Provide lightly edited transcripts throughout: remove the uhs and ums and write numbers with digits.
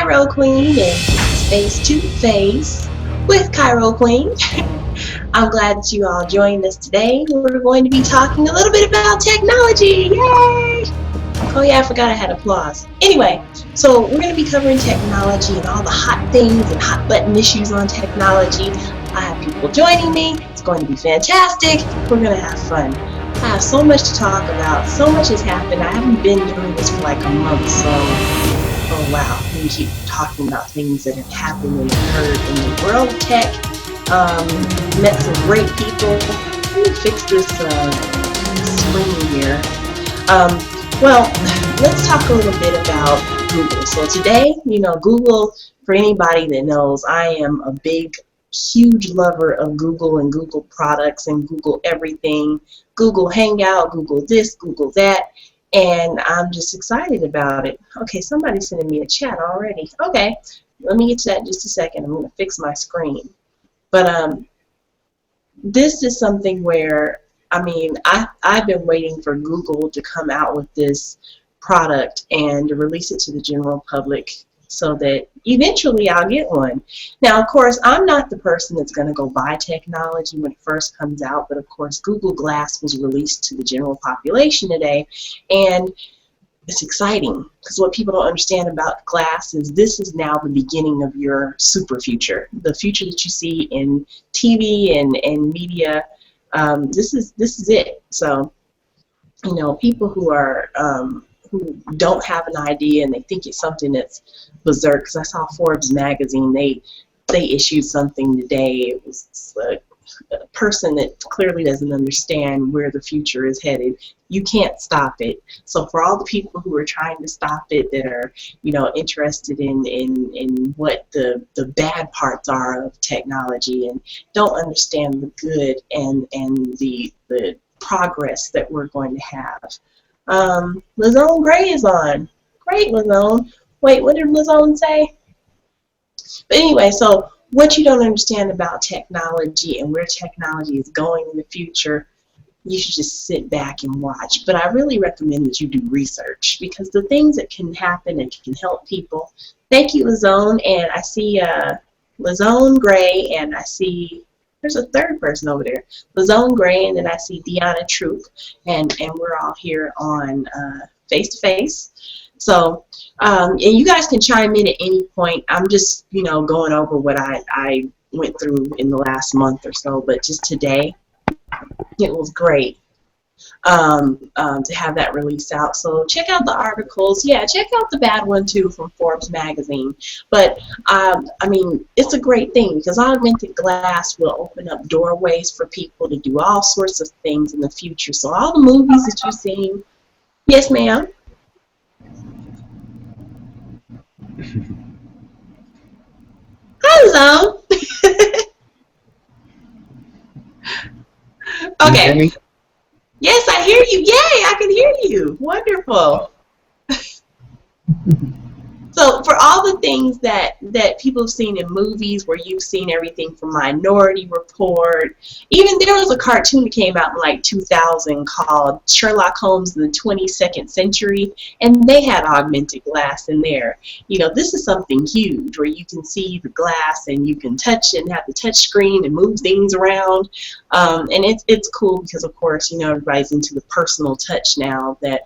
Cairo Qween, and this is Face.2.Face with Cairo Qween. I'm glad that you all joined us today. We're going to be talking a little bit about technology. Yay! Oh yeah, I forgot I had applause. Anyway, so we're going to be covering technology and all the hot things and hot button issues on technology. I have people joining me. It's going to be fantastic. We're going to have fun. I have so much to talk about. So much has happened. I haven't been doing this for like a month, so oh wow, we keep talking about things that have happened and occurred in the world of tech. Met some great people. Let me fix this screen here. Well, let's talk a little bit about Google. So today, Google, for anybody that knows, I am a big, huge lover of Google and Google products and Google everything. Google Hangout, Google this, Google that. And I'm just excited about it. Okay, somebody's sending me a chat already. Okay, let me get to that in just a second. I'm going to fix my screen. But this is something where, I've been waiting for Google to come out with this product and to release it to the general public so that eventually I'll get one. Now, of course, I'm not the person that's going to go buy technology when it first comes out, but of course, Google Glass was released to the general population today, and it's exciting because what people don't understand about Glass is this is now the beginning of your super future, the future that you see in TV and media. This is it. So, people who are who don't have an idea and they think it's something that's berserk. Because I saw Forbes magazine, they issued something today. It was a person that clearly doesn't understand where the future is headed. You can't stop it. So for all the people who are trying to stop it, that are interested in what the bad parts are of technology and don't understand the good and the progress that we're going to have. Lazone Gray is on. Great, Lazone. Wait, what did Lazone say? But anyway, so what you don't understand about technology and where technology is going in the future, you should just sit back and watch. But I really recommend that you do research because the things that can happen and can help people. Thank you, Lazone. And I see Lazone Gray, and I see there's a third person over there, Lazone Gray, and then I see DeAnna Troupe, and we're all here on Face-to-Face. So, and you guys can chime in at any point. I'm just, going over what I went through in the last month or so, but just today, it was great to have that release out. So check out the articles. Yeah, check out the bad one too from Forbes magazine. But it's a great thing because augmented glass will open up doorways for people to do all sorts of things in the future. So all the movies that you've seen. Yes, ma'am. Hello. Okay. Yes, I hear you. Yay, I can hear you. Wonderful. So for all the things that people have seen in movies, where you've seen everything from Minority Report, even there was a cartoon that came out in like 2000 called Sherlock Holmes in the 22nd Century, and they had augmented glass in there. This is something huge where you can see the glass and you can touch it and have the touch screen and move things around. And it's cool because, of course, everybody's into the personal touch now that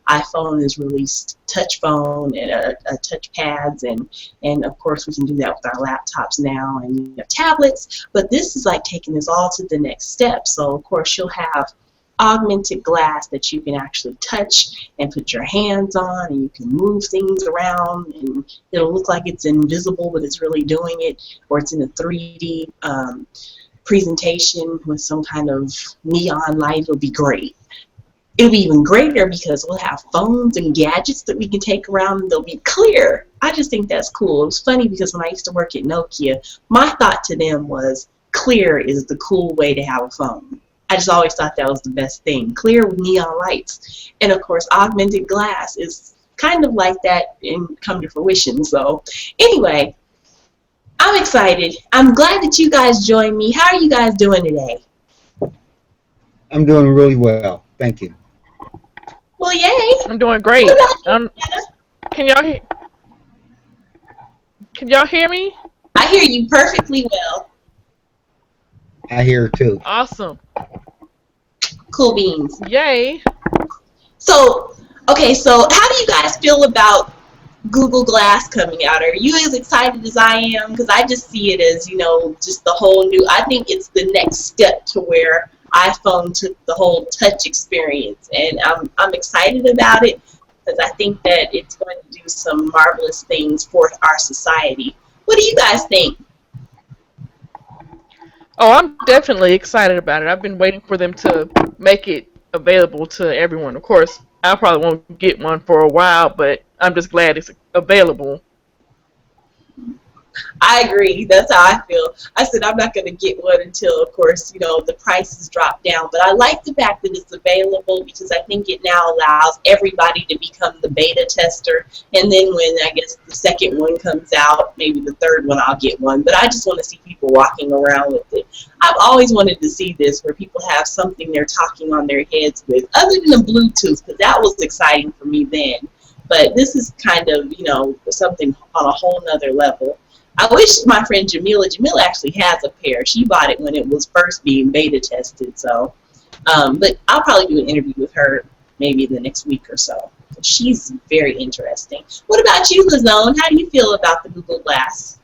iPhone has released touch phone and touch pads, and of course we can do that with our laptops now and tablets. But this is like taking this all to the next step. So of course you'll have augmented glass that you can actually touch and put your hands on, and you can move things around, and it'll look like it's invisible, but it's really doing it, or it's in a 3D presentation with some kind of neon light. It'll be great. It'll be even greater because we'll have phones and gadgets that we can take around, and they'll be clear. I just think that's cool. It was funny because when I used to work at Nokia, my thought to them was clear is the cool way to have a phone. I just always thought that was the best thing. Clear with neon lights. And of course, augmented glass is kind of like that and come to fruition. So anyway, I'm excited. I'm glad that you guys joined me. How are you guys doing today? I'm doing really well. Thank you. Well, yay. I'm doing great. Can y'all hear? Can y'all hear me? I hear you perfectly well. I hear too. Awesome. Cool beans. Yay. So, okay, so how do you guys feel about Google Glass coming out? Are you as excited as I am? Because I just see it as, just the whole new, I think it's the next step to where iPhone took the whole touch experience. And I'm excited about it because I think that it's going to do some marvelous things for our society. What do you guys think? Oh, I'm definitely excited about it. I've been waiting for them to make it available to everyone. Of course, I probably won't get one for a while, but I'm just glad it's available. I agree. That's how I feel. I said I'm not going to get one until, of course, the prices drop down. But I like the fact that it's available because I think it now allows everybody to become the beta tester. And then when I guess the second one comes out, maybe the third one, I'll get one. But I just want to see people walking around with it. I've always wanted to see this where people have something they're talking on their heads with, other than the Bluetooth, because that was exciting for me then. But this is kind of, something on a whole nother level. I wish my friend Jamila actually has a pair. She bought it when it was first being beta tested. So, but I'll probably do an interview with her maybe the next week or so. She's very interesting. What about you, Lazone? How do you feel about the Google Glass?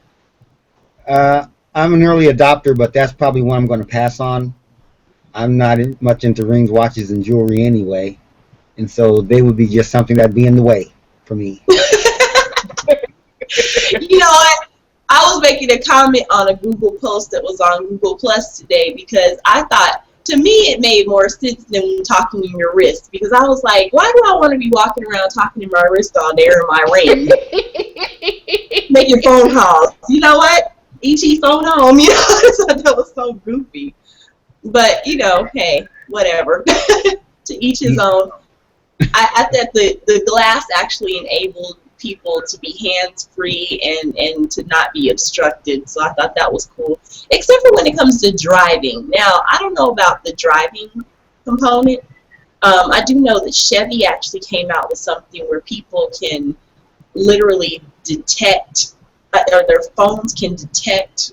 I'm an early adopter, but that's probably one I'm going to pass on. I'm not much into rings, watches, and jewelry anyway, and so they would be just something that'd be in the way for me. You know what? I was making a comment on a Google post that was on Google Plus today because I thought, to me, it made more sense than talking in your wrist because I was like, why do I want to be walking around talking in my wrist all day or my ring? Making phone calls. You know what? E.T. phone home. So that was so goofy. But, hey, whatever. To each his own. I thought the glass actually enabled people to be hands-free and to not be obstructed. So I thought that was cool. Except for when it comes to driving. Now, I don't know about the driving component. I do know that Chevy actually came out with something where people can literally detect, or their phones can detect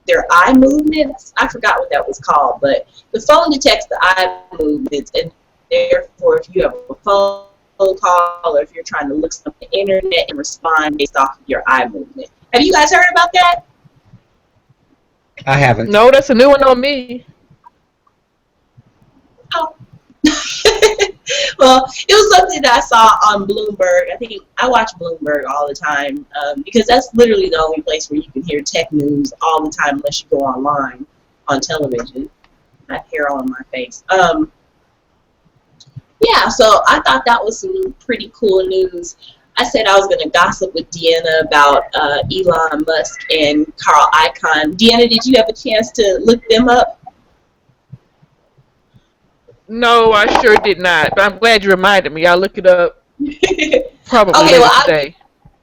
their eye movements. I forgot what that was called, but the phone detects the eye movements, and therefore, if you have a phone call or if you're trying to look something on the internet and respond based off of your eye movement. Have you guys heard about that? I haven't. No, that's a new one on me. Oh. Well, it was something that I saw on Bloomberg. I think I watch Bloomberg all the time because that's literally the only place where you can hear tech news all the time unless you go online on television. I have hair on my face. Yeah, so I thought that was some pretty cool news. I said I was going to gossip with DeAnna about Elon Musk and Carl Icahn. DeAnna, did you have a chance to look them up? No, I sure did not. But I'm glad you reminded me. I'll look it up probably Okay, later well, today.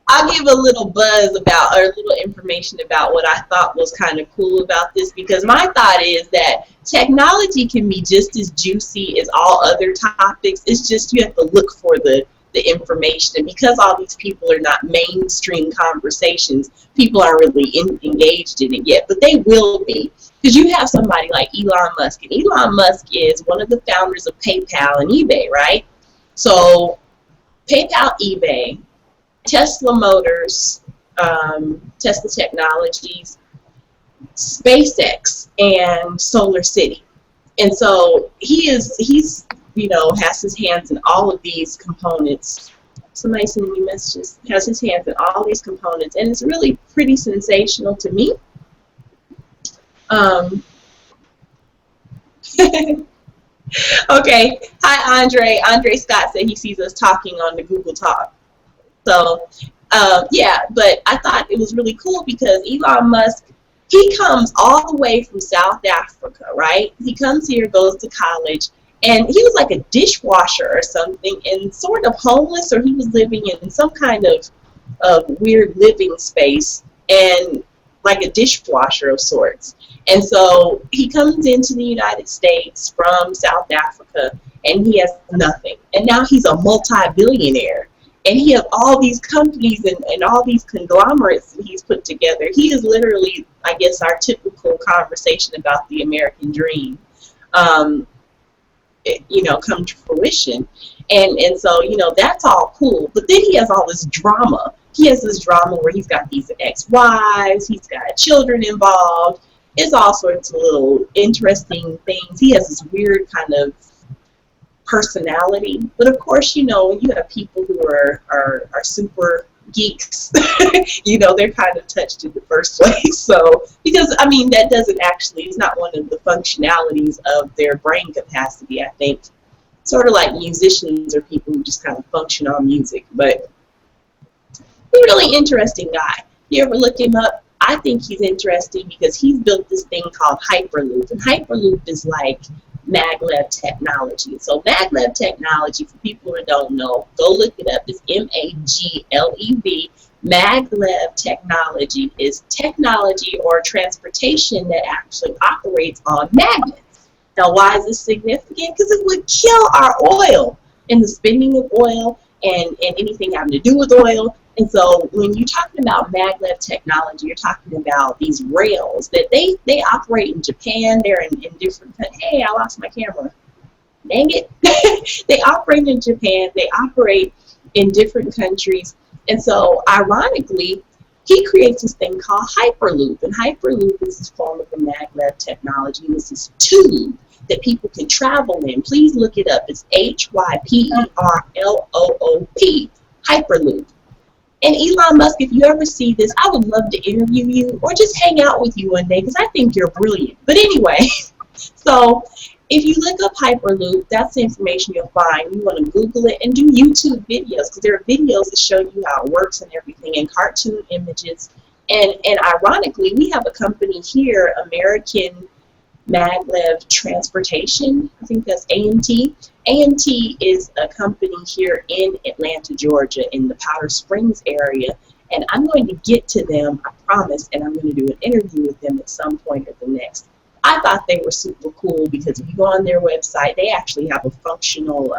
I'll give a little buzz about, or a little information about what I thought was kind of cool about this, because my thought is that technology can be just as juicy as all other topics. It's just you have to look for the information. And because all these people are not mainstream conversations, people aren't really engaged in it yet, but they will be. Because you have somebody like Elon Musk, and Elon Musk is one of the founders of PayPal and eBay, right? So PayPal, eBay, Tesla Motors, Tesla Technologies, SpaceX, and Solar City. And so he's has his hands in all of these components. Somebody sending me messages. Has his hands in all these components, and it's really pretty sensational to me. Okay. Hi, Andre. Andre Scott said he sees us talking on the Google Talk. So, yeah, but I thought it was really cool because Elon Musk, he comes all the way from South Africa, right? He comes here, goes to college, and he was like a dishwasher or something, and sort of homeless, or he was living in some kind of weird living space, and like a dishwasher of sorts. And so he comes into the United States from South Africa, and he has nothing. And now he's a multi-billionaire. And he has all these companies and all these conglomerates that he's put together. He is literally, I guess, our typical conversation about the American dream, come to fruition. And so, that's all cool. But then he has all this drama. He has this drama where he's got these ex-wives, he's got children involved. It's all sorts of little interesting things. He has this weird kind of personality. But of course, when you have people who are super geeks, they're kind of touched in the first place. So, because, that it's not one of the functionalities of their brain capacity, I think. Sort of like musicians or people who just kind of function on music. But he's a really interesting guy. You ever look him up? I think he's interesting because he's built this thing called Hyperloop. And Hyperloop is like maglev technology. So maglev technology, for people who don't know, go look it up. It's MAGLEV. Maglev technology is technology or transportation that actually operates on magnets. Now, why is this significant? Because it would kill our oil and the spending of oil and anything having to do with oil. And so when you're talking about maglev technology, you're talking about these rails that they operate in Japan. They're in different countries. Hey, I lost my camera. Dang it. They operate in Japan. They operate in different countries. And so, ironically, he creates this thing called Hyperloop. And Hyperloop is this form of the maglev technology. And it's this tube that people can travel in. Please look it up. It's HYPERLOOP, Hyperloop. And Elon Musk, if you ever see this, I would love to interview you or just hang out with you one day because I think you're brilliant. But anyway, so if you look up Hyperloop, that's the information you'll find. You want to Google it and do YouTube videos because there are videos that show you how it works and everything and cartoon images. And ironically, we have a company here, American Maglev Transportation. I think that's AMT. AMT is a company here in Atlanta, Georgia, in the Powder Springs area. And I'm going to get to them, I promise, and I'm going to do an interview with them at some point or the next. I thought they were super cool because if you go on their website, they actually have a functional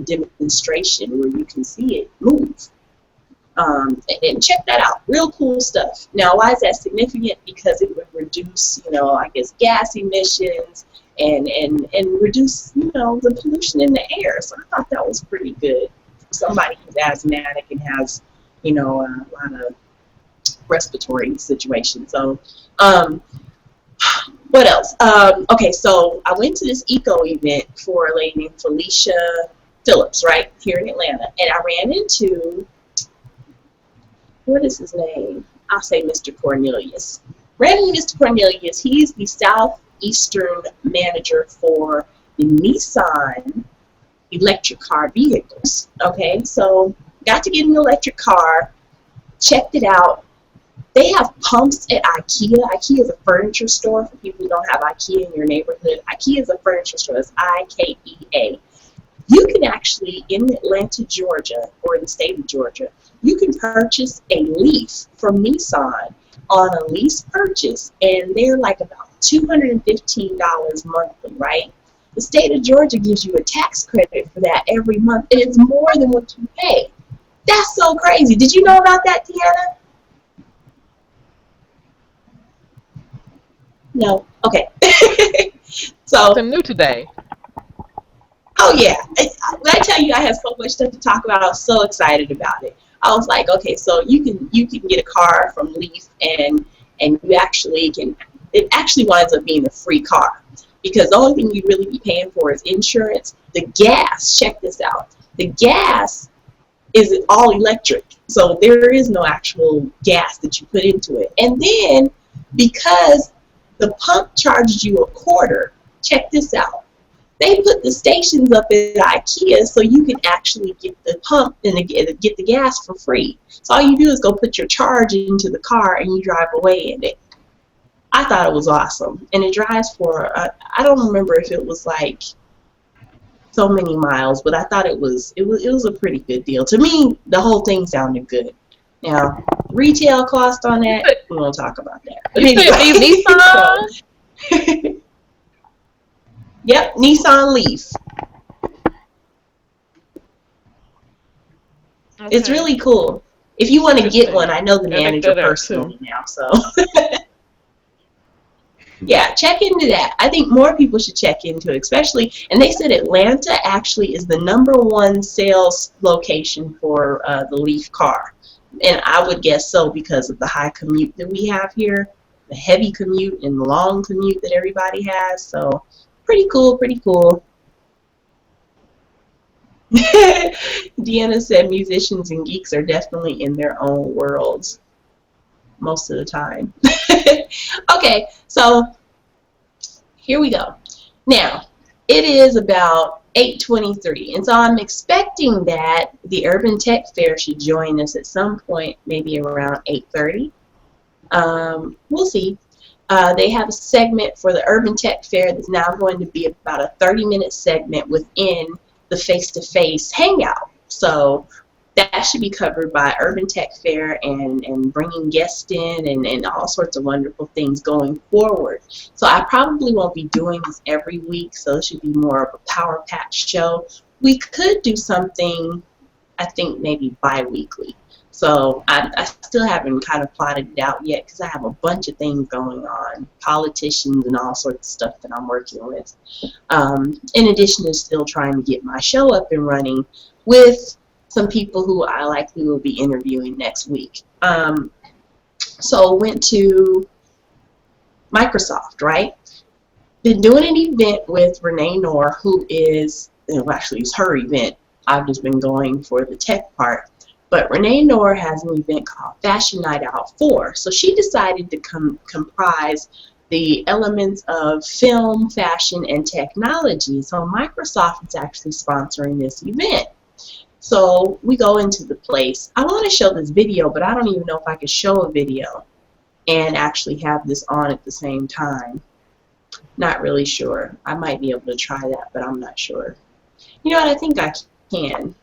demonstration where you can see it move. And check that out. Real cool stuff. Now, why is that significant? Because it would reduce, gas emissions and reduce, the pollution in the air. So I thought that was pretty good. For somebody who's asthmatic and has, a lot of respiratory situations. So, what else? Okay, so I went to this eco event for a lady named Felicia Phillips, right, here in Atlanta. And I ran into, what is his name? I'll say Mr. Cornelius. Ran into Mr. Cornelius. He's the Southeastern manager for the Nissan electric car vehicles. Okay, so got to get an electric car, checked it out. They have pumps at IKEA. IKEA is a furniture store for people who don't have IKEA in your neighborhood. IKEA is a furniture store. It's IKEA. You can actually, in Atlanta, Georgia, or in the state of Georgia, you can purchase a lease from Nissan on a lease purchase, and they're like about $215 monthly, right? The state of Georgia gives you a tax credit for that every month, and it's more than what you pay. That's so crazy. Did you know about that, DeAnna? No. Okay. So. Something new today. Oh yeah. When I tell you I have so much stuff to talk about, I was so excited about it. I was like, okay, so you can get a car from Leaf and you actually can. It actually winds up being a free car because the only thing you'd really be paying for is insurance. The gas. Check this out. The gas is all electric, so there is no actual gas that you put into it. And then because the pump charges you a quarter, check this out. They put the stations up at IKEA so you can actually get the pump and get the gas for free. So all you do is go put your charge into the car and you drive away in it. I thought it was awesome. And it drives for, I don't remember if it was like so many miles, but I thought it was a pretty good deal. To me, the whole thing sounded good. Now, retail cost on that, we won't talk about that. But you said anyway, Nissan? Yep, Nissan Leaf. It's Okay. really cool. If you want to get one, Interesting. I know the Gotta check manager that out too. personally now, so yeah, check into that. I think more people should check into it, especially. And they said Atlanta actually is the #1 sales location for the Leaf car, and I would guess so because of the high commute that we have here, the heavy commute and the long commute that everybody has. So pretty cool, pretty cool. DeAnna said musicians and geeks are definitely in their own worlds most of the time. Okay, so here we go. Now, it is about 8:23, and so I'm expecting that the Urban Tech Fair should join us at some point, maybe around 8:30. We'll see. They have a segment for the Urban Tech Fair that's now going to be about a 30-minute segment within the Face.2.Face Hangout. So that should be covered by Urban Tech Fair and bringing guests in and all sorts of wonderful things going forward. So I probably won't be doing this every week, so it should be more of a Power Patch show. We could do something, I think, maybe bi-weekly. So I still haven't kind of plotted it out yet because I have a bunch of things going on, politicians and all sorts of stuff that I'm working with. In addition to still trying to get my show up and running with some people who I likely will be interviewing next week. So went to Microsoft, right? Been doing an event with Renee Noor, who is, well, actually it's her event. I've just been going for the tech part. But Renee Noor has an event called Fashion Night Out 4. So she decided to comprise the elements of film, fashion, and technology. So Microsoft is actually sponsoring this event. So we go into the place. I want to show this video, but I don't even know if I could show a video and actually have this on at the same time. Not really sure. I might be able to try that, but I'm not sure. You know what? I think I can.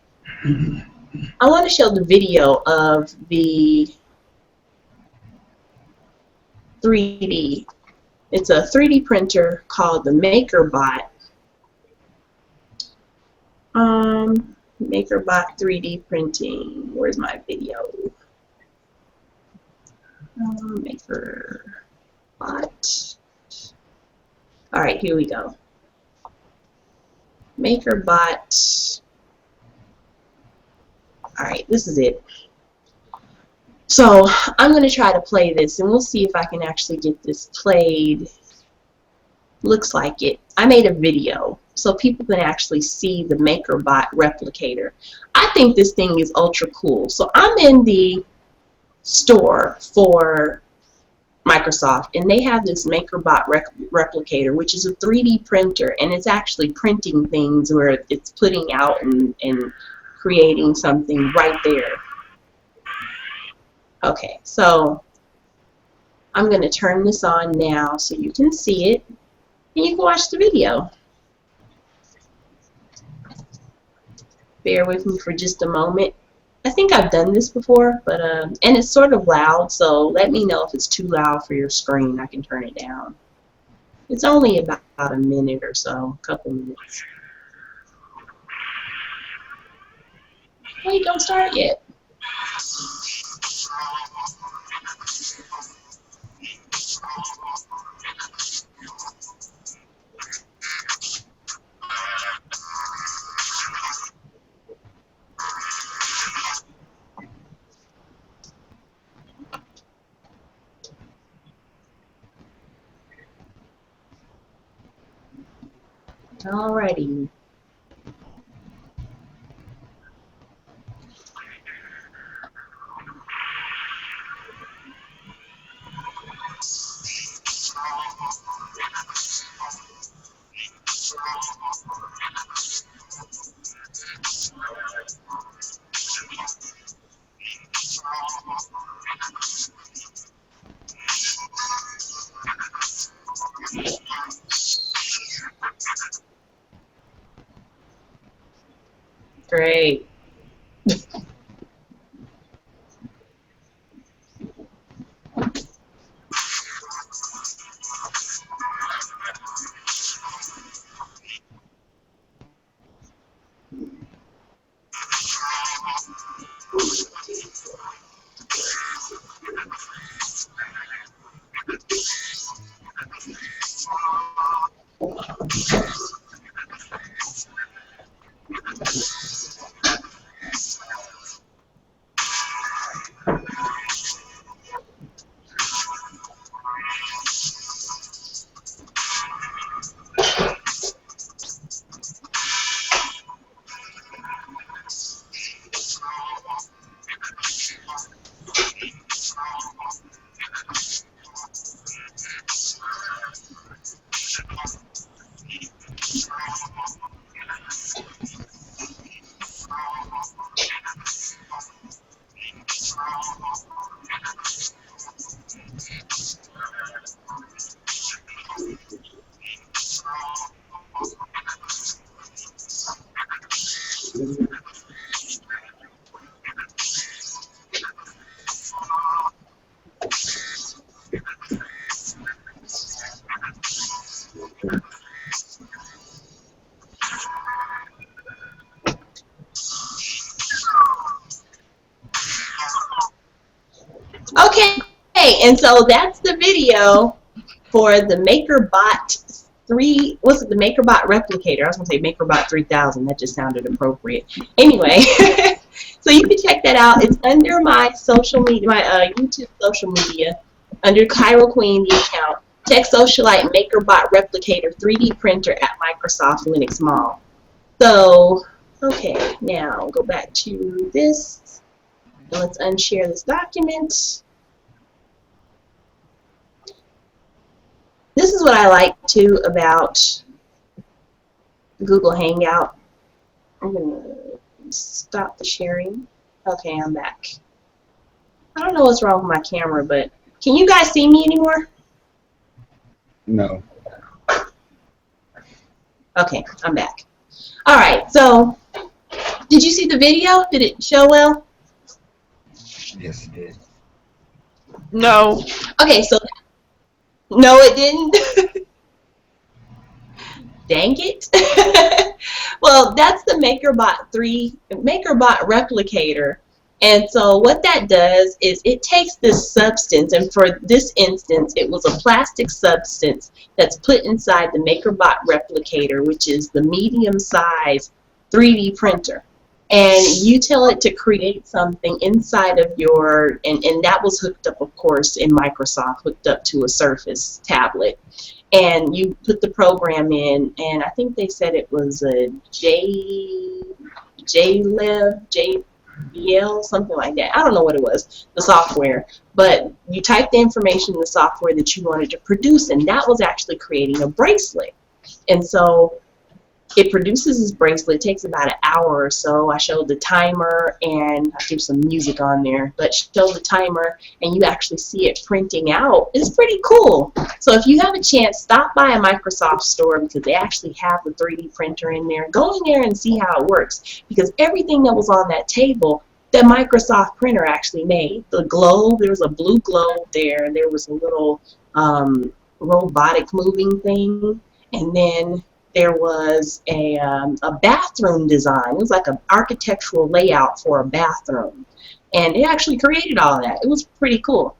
I want to show the video of the 3D. It's a 3D printer called the MakerBot. MakerBot 3D printing. Where's my video? MakerBot. All right, here we go. MakerBot. All right, this is it. So I'm going to try to play this, and we'll see if I can actually get this played. Looks like it. I made a video, so people can actually see the MakerBot replicator. I think this thing is ultra cool. So I'm in the store for Microsoft, and they have this MakerBot replicator, which is a 3D printer, and it's actually printing things where it's putting out and creating something right there. Okay, so I'm going to turn this on now so you can see it, and you can watch the video. Bear with me for just a moment. I think I've done this before, but and it's sort of loud, so let me know if it's too loud for your screen. I can turn it down. It's only about a minute or so, a couple minutes. Wait, don't start yet. Alrighty. Great. Okay, and so that's the video for the MakerBot 3. What's it? The MakerBot Replicator. I was gonna say MakerBot 3000. That just sounded appropriate. Anyway, so you can check that out. It's under my social media, my YouTube social media, under Cairo Qween, the account. Tech Socialite MakerBot Replicator 3D printer at Microsoft Linux Mall. So, okay, now go back to this. And let's unshare this document. This is what I like too about Google Hangout. I'm going to stop the sharing. Okay, I'm back. I don't know what's wrong with my camera, but can you guys see me anymore? No. Okay, I'm back. All right, so did you see the video? Did it show well? Yes, it did. No. Okay, so no, it didn't. Dang it. Well, that's the MakerBot Replicator. And so what that does is it takes this substance, and for this instance, it was a plastic substance that's put inside the MakerBot Replicator, which is the medium-size 3D printer. And you tell it to create something inside of your, and that was hooked up, of course, in Microsoft, hooked up to a Surface tablet. And you put the program in, and I think they said it was a JBL, something like that. I don't know what it was, the software. But you typed the information in the software that you wanted to produce, and that was actually creating a bracelet. And so it produces this bracelet. It takes about an hour or so. I showed the timer, and I threw some music on there, but show the timer, and you actually see it printing out. It's pretty cool. So if you have a chance, stop by a Microsoft store, because they actually have the 3D printer in there. Go in there and see how it works, because everything that was on that table, the Microsoft printer actually made. The globe, there was a blue globe there. There was a little robotic moving thing, and then there was a bathroom design. It was like an architectural layout for a bathroom. And it actually created all that. It was pretty cool.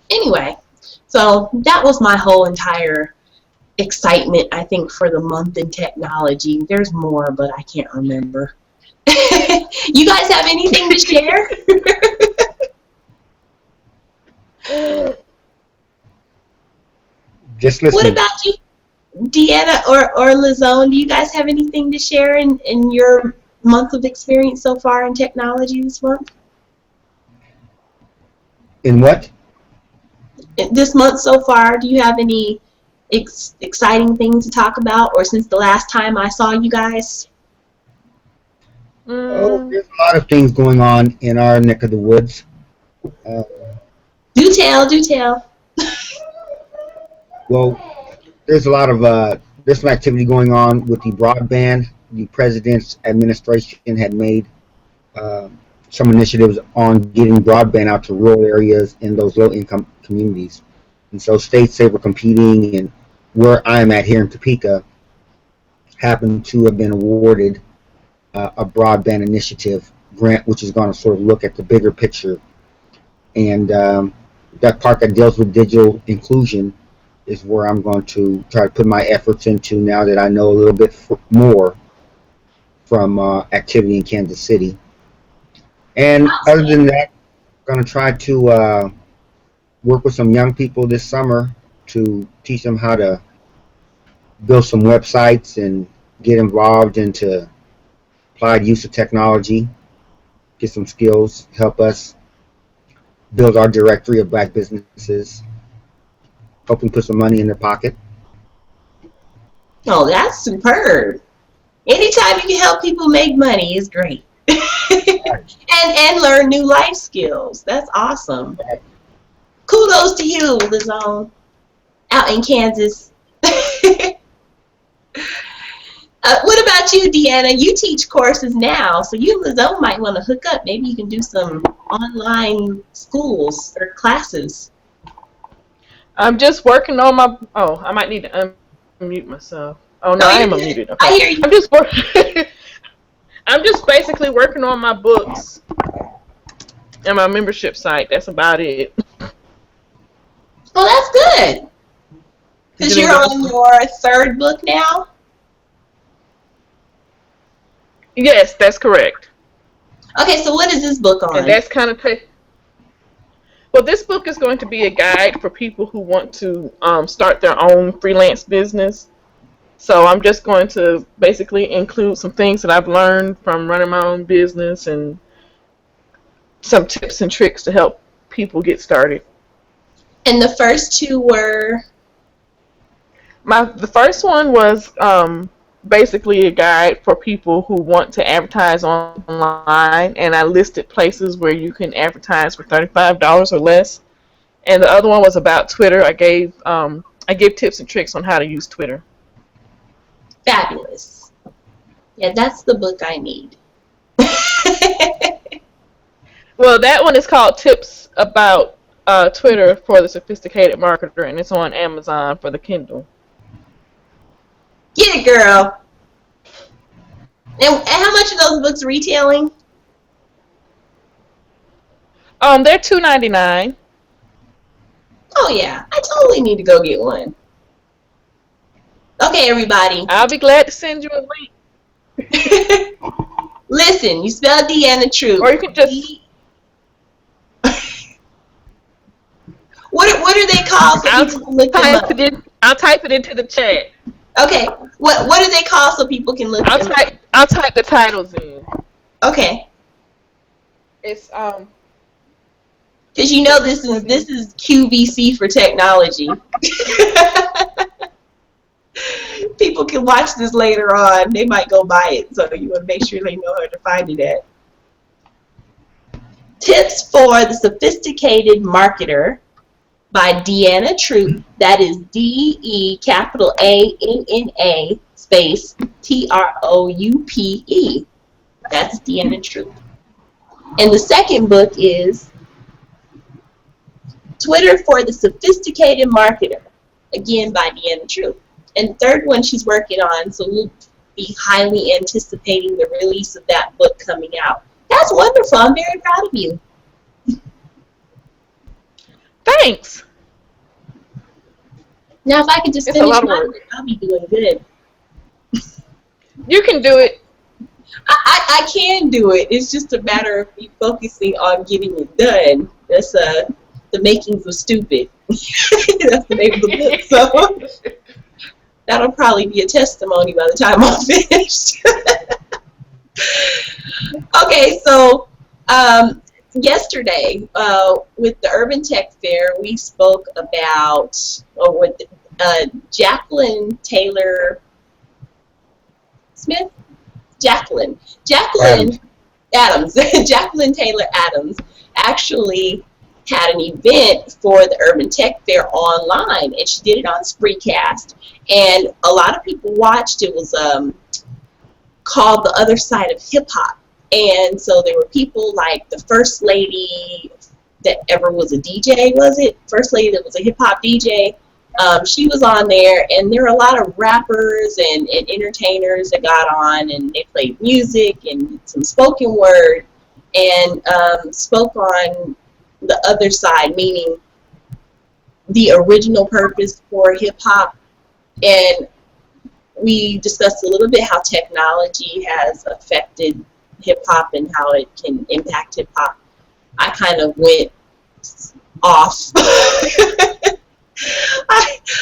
Anyway, so that was my whole entire excitement, I think, for the month in technology. There's more, but I can't remember. You guys have anything to share? Just listen. What about you, DeAnna or Lazone? Do you guys have anything to share in your month of experience so far in technology this month? In what? This month so far, do you have any exciting things to talk about, or since the last time I saw you guys? Oh, there's a lot of things going on in our neck of the woods. Do tell. Well, there's a lot of there's some activity going on with the broadband. The president's administration had made some initiatives on getting broadband out to rural areas in those low-income communities. And so states, they were competing, and where I'm at here in Topeka happened to have been awarded a broadband initiative grant, which is going to sort of look at the bigger picture. And that part that deals with digital inclusion is where I'm going to try to put my efforts into now that I know a little bit more from activity in Kansas City. And other than that, Going to try to work with some young people this summer to teach them how to build some websites and get involved into applied use of technology, get some skills, help us build our directory of black businesses, help them put some money in their pocket. Oh, that's superb. Anytime you can help people make money is great. and learn new life skills. That's awesome. Kudos to you, Lazone, out in Kansas. What about you, DeAnna? You teach courses now, so you and Lazone might want to hook up. Maybe you can do some online schools or classes. I'm just working on my. Oh, I might need to unmute myself. Oh no, I am unmuted. Okay. I hear you. I'm just working. I'm just basically working on my books and my membership site. That's about it. Oh, that's good. Because you're on your third book now? Yes, that's correct. Okay, so what is this book on? And that's kind of well, this book is going to be a guide for people who want to start their own freelance business. So I'm just going to basically include some things that I've learned from running my own business and some tips and tricks to help people get started. And the first two were? The first one was basically a guide for people who want to advertise online, and I listed places where you can advertise for $35 or less. And the other one was about Twitter. I gave tips and tricks on how to use Twitter. Fabulous. Yeah, that's the book I need. Well, that one is called Tips About Twitter for the Sophisticated Marketer, and it's on Amazon for the Kindle. Get it, girl. And how much are those books retailing? They're $2.99. Oh yeah, I totally need to go get one. Okay, everybody. I'll be glad to send you a link. Listen, you spell DeAnna Troupe. Or you can just. What are they called so people can look them up? I'll type it into the chat. Okay. What are they called so people can look them up? I'll type the titles in. Okay. It's because you know this is QVC for technology. People can watch this later on. They might go buy it, so you want to make sure they know where to find it at. Tips for the Sophisticated Marketer by DeAnna Troupe. That is DeAnna space Troupe. That's DeAnna Troupe. And the second book is Twitter for the Sophisticated Marketer, again by DeAnna Troupe. And the third one she's working on, so we'll be highly anticipating the release of that book coming out. That's wonderful. I'm very proud of you. Thanks. Now, if I could just finish my work, I'll be doing good. You can do it. I can do it. It's just a matter of me focusing on getting it done. That's the makings of stupid. That's the name of the book. So that'll probably be a testimony by the time I'm finished. Okay, so yesterday with the Urban Tech Fair, we spoke about with Jacqueline Taylor Smith. Jacqueline Adams. Jacqueline Taylor Adams actually had an event for the Urban Tech Fair online, and she did it on Spreecast, and a lot of people watched. It was called The Other Side of Hip Hop, and so there were people like the first lady that ever was a DJ, was it? First lady that was a hip hop DJ. She was on there, and there were a lot of rappers and entertainers that got on, and they played music and some spoken word, and spoke on the other side, meaning the original purpose for hip-hop. And we discussed a little bit how technology has affected hip-hop and how it can impact hip-hop. I kind of went off.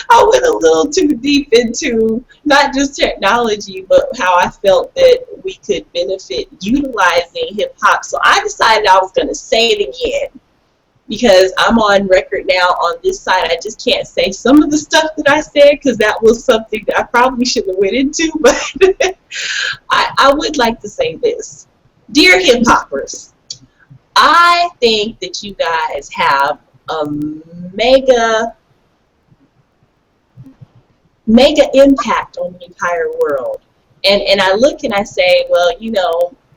I went a little too deep into not just technology, but how I felt that we could benefit utilizing hip hop. So I decided I was going to say it again, because I'm on record now on this side. I just can't say some of the stuff that I said, because that was something that I probably shouldn't have went into. But I would like to say this. Dear hip hoppers, I think that you guys have a mega impact on the entire world. And I look and I say, well,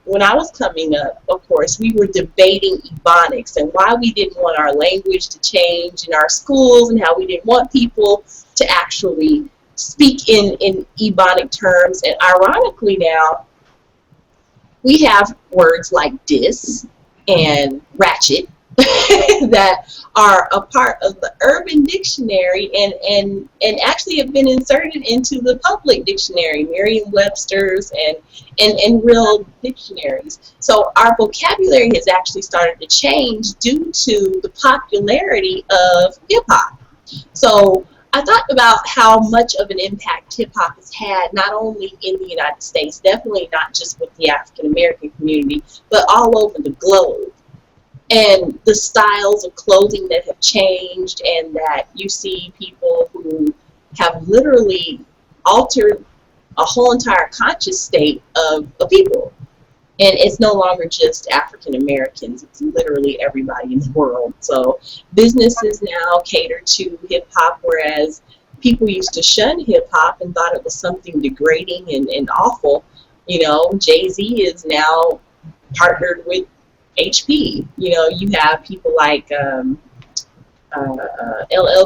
when I was coming up, of course, we were debating Ebonics and why we didn't want our language to change in our schools, and how we didn't want people to actually speak in Ebonic terms. And ironically now, we have words like dis and ratchet that are a part of the Urban Dictionary and actually have been inserted into the public dictionary, Merriam-Webster's and real dictionaries. So our vocabulary has actually started to change due to the popularity of hip-hop. So I thought about how much of an impact hip-hop has had, not only in the United States, definitely not just with the African-American community, but all over the globe. And the styles of clothing that have changed, and that you see people who have literally altered a whole entire conscious state of people. And it's no longer just African Americans, it's literally everybody in the world. So businesses now cater to hip hop, whereas people used to shun hip hop and thought it was something degrading and awful. Jay-Z is now partnered with HP. You have people like LL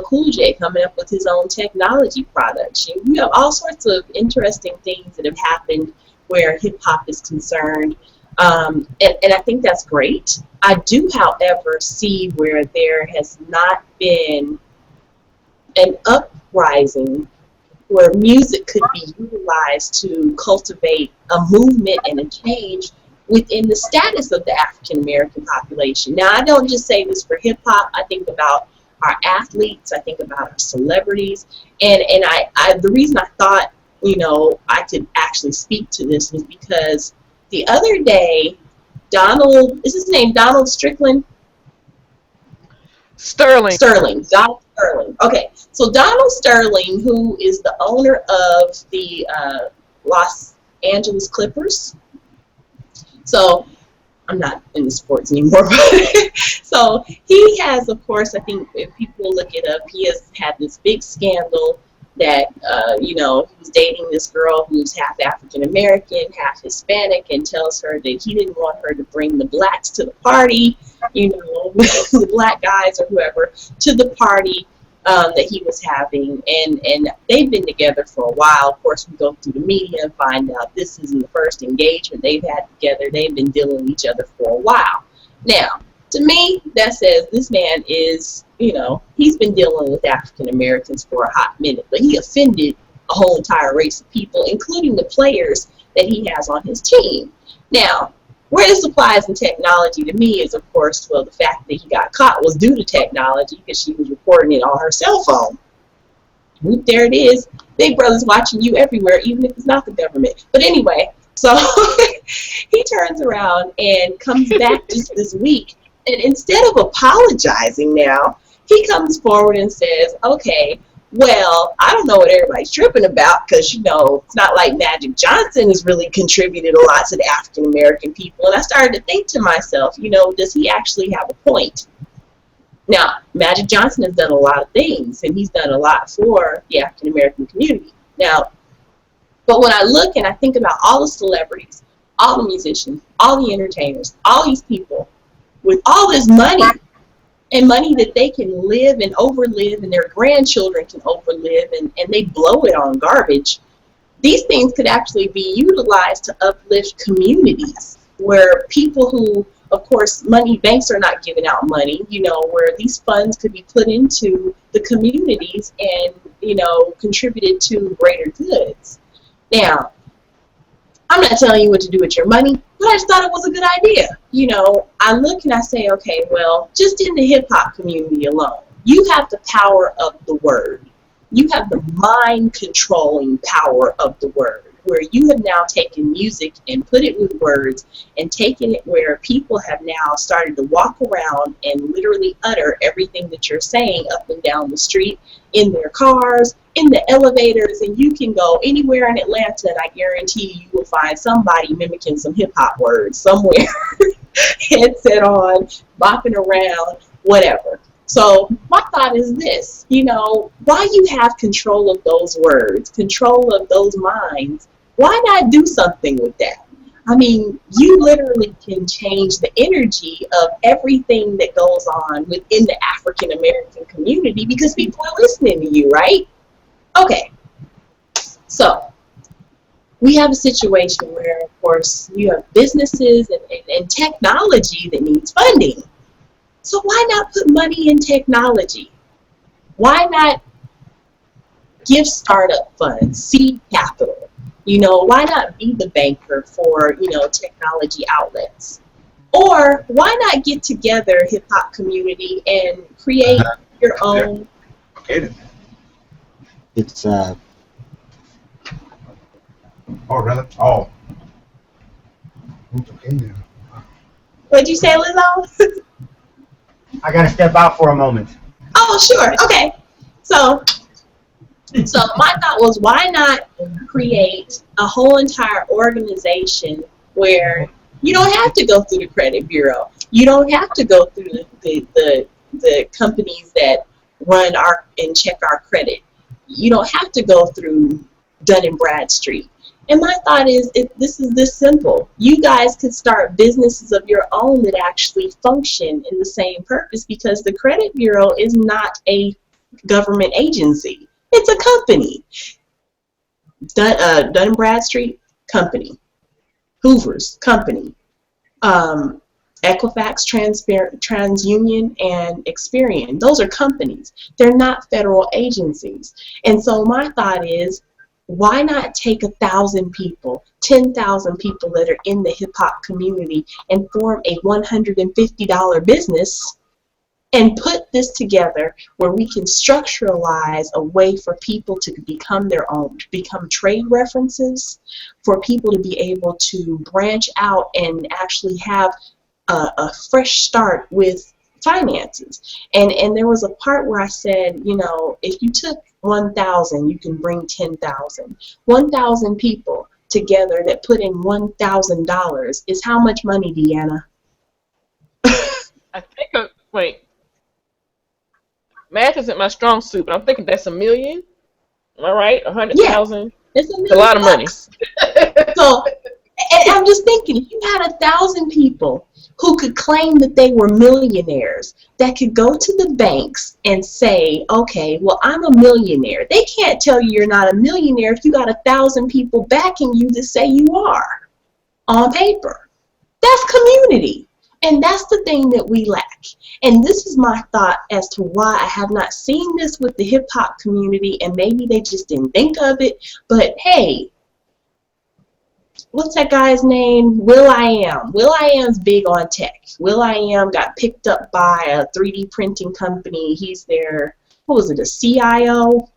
Cool J coming up with his own technology products. You have all sorts of interesting things that have happened where hip hop is concerned, and I think that's great. I do, however, see where there has not been an uprising where music could be utilized to cultivate a movement and a change within the status of the African American population. Now, I don't just say this for hip hop. I think about our athletes. I think about our celebrities. And I the reason I thought, I could actually speak to this was because the other day, is his name Donald Strickland? Sterling. Donald Sterling. Okay, so Donald Sterling, who is the owner of the Los Angeles Clippers. So I'm not in the sports anymore. So he has, of course, I think if people look it up, he has had this big scandal that, he was dating this girl who's half African American, half Hispanic, and tells her that he didn't want her to bring the blacks to the party, the black guys or whoever to the party that he was having, and they've been together for a while. Of course, we go through the media and find out this isn't the first engagement they've had together. They've been dealing with each other for a while. Now, to me, that says this man is, he's been dealing with African Americans for a hot minute, but he offended a whole entire race of people, including the players that he has on his team. Now, where this applies in technology to me is, of course, well, the fact that he got caught was due to technology, because she was recording it on her cell phone. Whoop, there it is. Big Brother's watching you everywhere, even if it's not the government. But anyway, so he turns around and comes back just this week, and instead of apologizing now, he comes forward and says, okay, well, I don't know what everybody's tripping about, because, it's not like Magic Johnson has really contributed a lot to the African American people. And I started to think to myself, does he actually have a point? Now, Magic Johnson has done a lot of things, and he's done a lot for the African American community. Now, but when I look and I think about all the celebrities, all the musicians, all the entertainers, all these people with all this money, and money that they can live and overlive, and their grandchildren can overlive, and they blow it on garbage. These things could actually be utilized to uplift communities where people who, of course, banks are not giving out money, where these funds could be put into the communities and, contributed to greater goods. Now, I'm not telling you what to do with your money, But I just thought it was a good idea. You know, I look and I say, okay, well, just in the hip hop community alone, you have the power of the word. You have the mind controlling power of the word, where you have now taken music and put it with words and taken it where people have now started to walk around and literally utter everything that you're saying up and down the street, in their cars, in the elevators, and you can go anywhere in Atlanta and I guarantee you will find somebody mimicking some hip hop words somewhere, headset on, bopping around, whatever. So my thought is this, you know, why you have control of those words, control of those minds, why not do something with that? I mean, you literally can change the energy of everything that goes on within the African American community because people are listening to you, right? Okay, so we have a situation where, of course, you have businesses and technology that needs funding. So why not put money in technology? Why not give startup funds, seed capital? You know, why not be the banker for, you know, technology outlets? Or why not get together, hip hop community, and create your own? It's Oh, really? Oh. It's okay now. What'd you say, Lazone? I gotta step out for a moment. Oh, sure. Okay. So my thought was, why not create a whole entire organization where you don't have to go through the credit bureau. You don't have to go through the companies that run our and check our credit. You don't have to go through Dun and Bradstreet. And my thought is, if this is this simple, you guys could start businesses of your own that actually function in the same purpose, because the credit bureau is not a government agency. It's a company. Dun and Bradstreet, company. Hoover's, company. Equifax, TransUnion, and Experian. Those are companies. They're not federal agencies. And so my thought is, why not take 1,000 people, 10,000 people that are in the hip hop community and form a $150 business and put this together where we can structuralize a way for people to become their own, to become trade references, for people to be able to branch out and actually have a fresh start with finances. And there was a part where I said, you know, if you took 1,000, you can bring 10,000. 1,000 people together that put in $1,000 is how much money, DeAnna? I think, wait, math isn't my strong suit, but I'm thinking that's $1 million. Am I right? 100,000. Yeah, it's a lot of money. So, and I'm just thinking, if you had 1,000 people who could claim that they were millionaires, that could go to the banks and say, okay, well, I'm a millionaire. They can't tell you you're not a millionaire if you got 1,000 people backing you to say you are on paper. That's community. And that's the thing that we lack. And this is my thought as to why I have not seen this with the hip hop community, and maybe they just didn't think of it. But hey, what's that guy's name? will.i.am. will.i.am's big on tech. will.i.am got picked up by a 3D printing company. He's their, what was it, a CIO?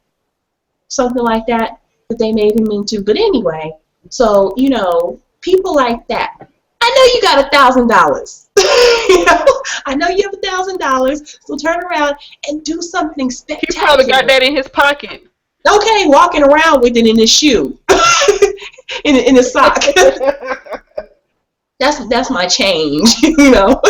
Something like that they made him into. But anyway, so, you know, people like that. I know you got $1,000. You know, I know you have $1,000. So turn around and do something spectacular. He probably got that in his pocket. Okay, walking around with it in his shoe, in his sock. That's my change, you know.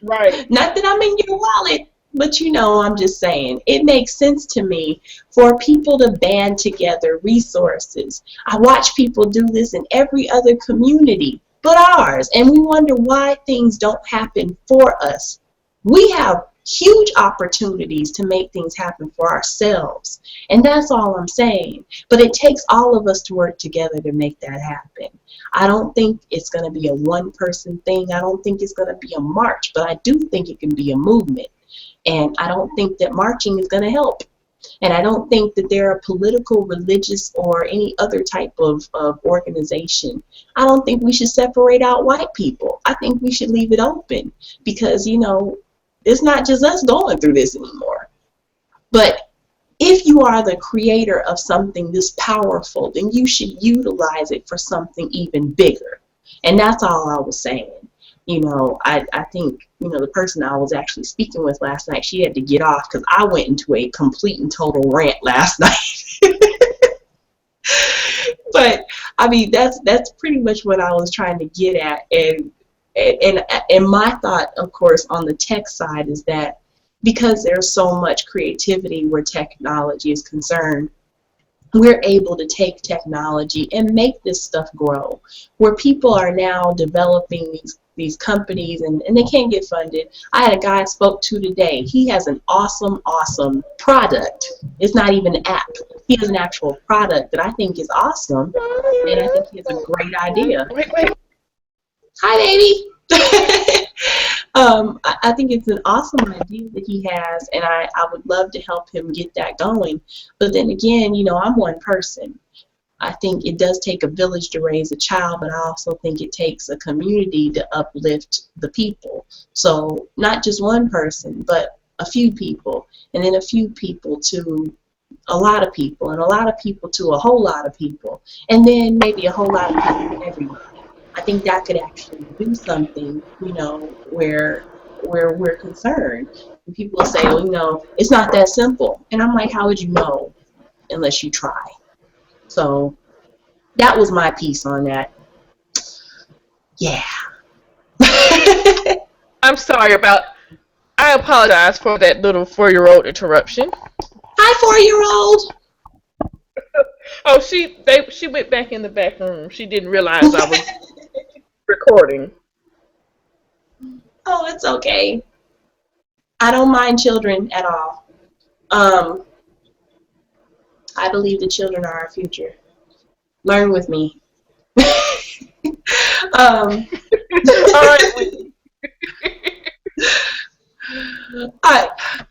Right. Not that I'm in your wallet, but you know, I'm just saying it makes sense to me for people to band together resources. I watch people do this in every other community but ours, and we wonder why things don't happen for us. We have huge opportunities to make things happen for ourselves, and that's all I'm saying. But it takes all of us to work together to make that happen. I don't think it's going to be a one-person thing. I don't think it's going to be a march, but I do think it can be a movement. And I don't think that marching is going to help. And I don't think that they're a political, religious, or any other type of organization. I don't think we should separate out white people. I think we should leave it open because, it's not just us going through this anymore. But if you are the creator of something this powerful, then you should utilize it for something even bigger. And that's all I was saying. I think, the person I was actually speaking with last night, she had to get off because I went into a complete and total rant last night. But, I mean, that's pretty much what I was trying to get at. And my thought, of course, on the tech side is that because there's so much creativity where technology is concerned, we're able to take technology and make this stuff grow, where people are now developing these companies and they can't get funded. I had a guy I spoke to today. He has an awesome product. It's not even an app. He has an actual product that I think is awesome, and I think he has a great idea. Wait. Hi, baby. I think it's an awesome idea that he has, and I would love to help him get that going. But then again, I'm one person. I think it does take a village to raise a child, but I also think it takes a community to uplift the people. So not just one person, but a few people, and then a few people to a lot of people, and a lot of people to a whole lot of people, and then maybe a whole lot of people to everyone. I think that could actually do something, where we're concerned. And people say, well, it's not that simple. And I'm like, how would you know unless you try? So that was my piece on that. Yeah. I apologize for that little 4-year-old interruption. Hi, 4-year-old. Oh, she went back in the back room. She didn't realize I was recording. Oh, it's okay. I don't mind children at all. I believe the children are our future. Learn with me. All right.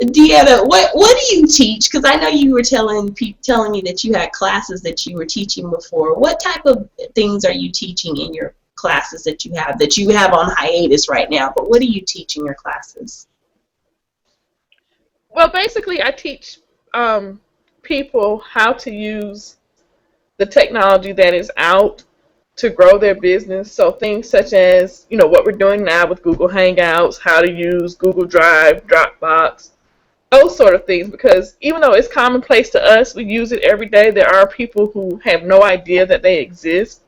DeAnna, what do you teach? Because I know you were telling me that you had classes that you were teaching before. What type of things are you teaching in your classes that you have on hiatus right now? But what do you teach in your classes? Well, basically, I teach people how to use the technology that is out to grow their business. So things such as, what we're doing now with Google Hangouts, how to use Google Drive, Dropbox, those sort of things. Because even though it's commonplace to us, we use it every day, there are people who have no idea that they exist.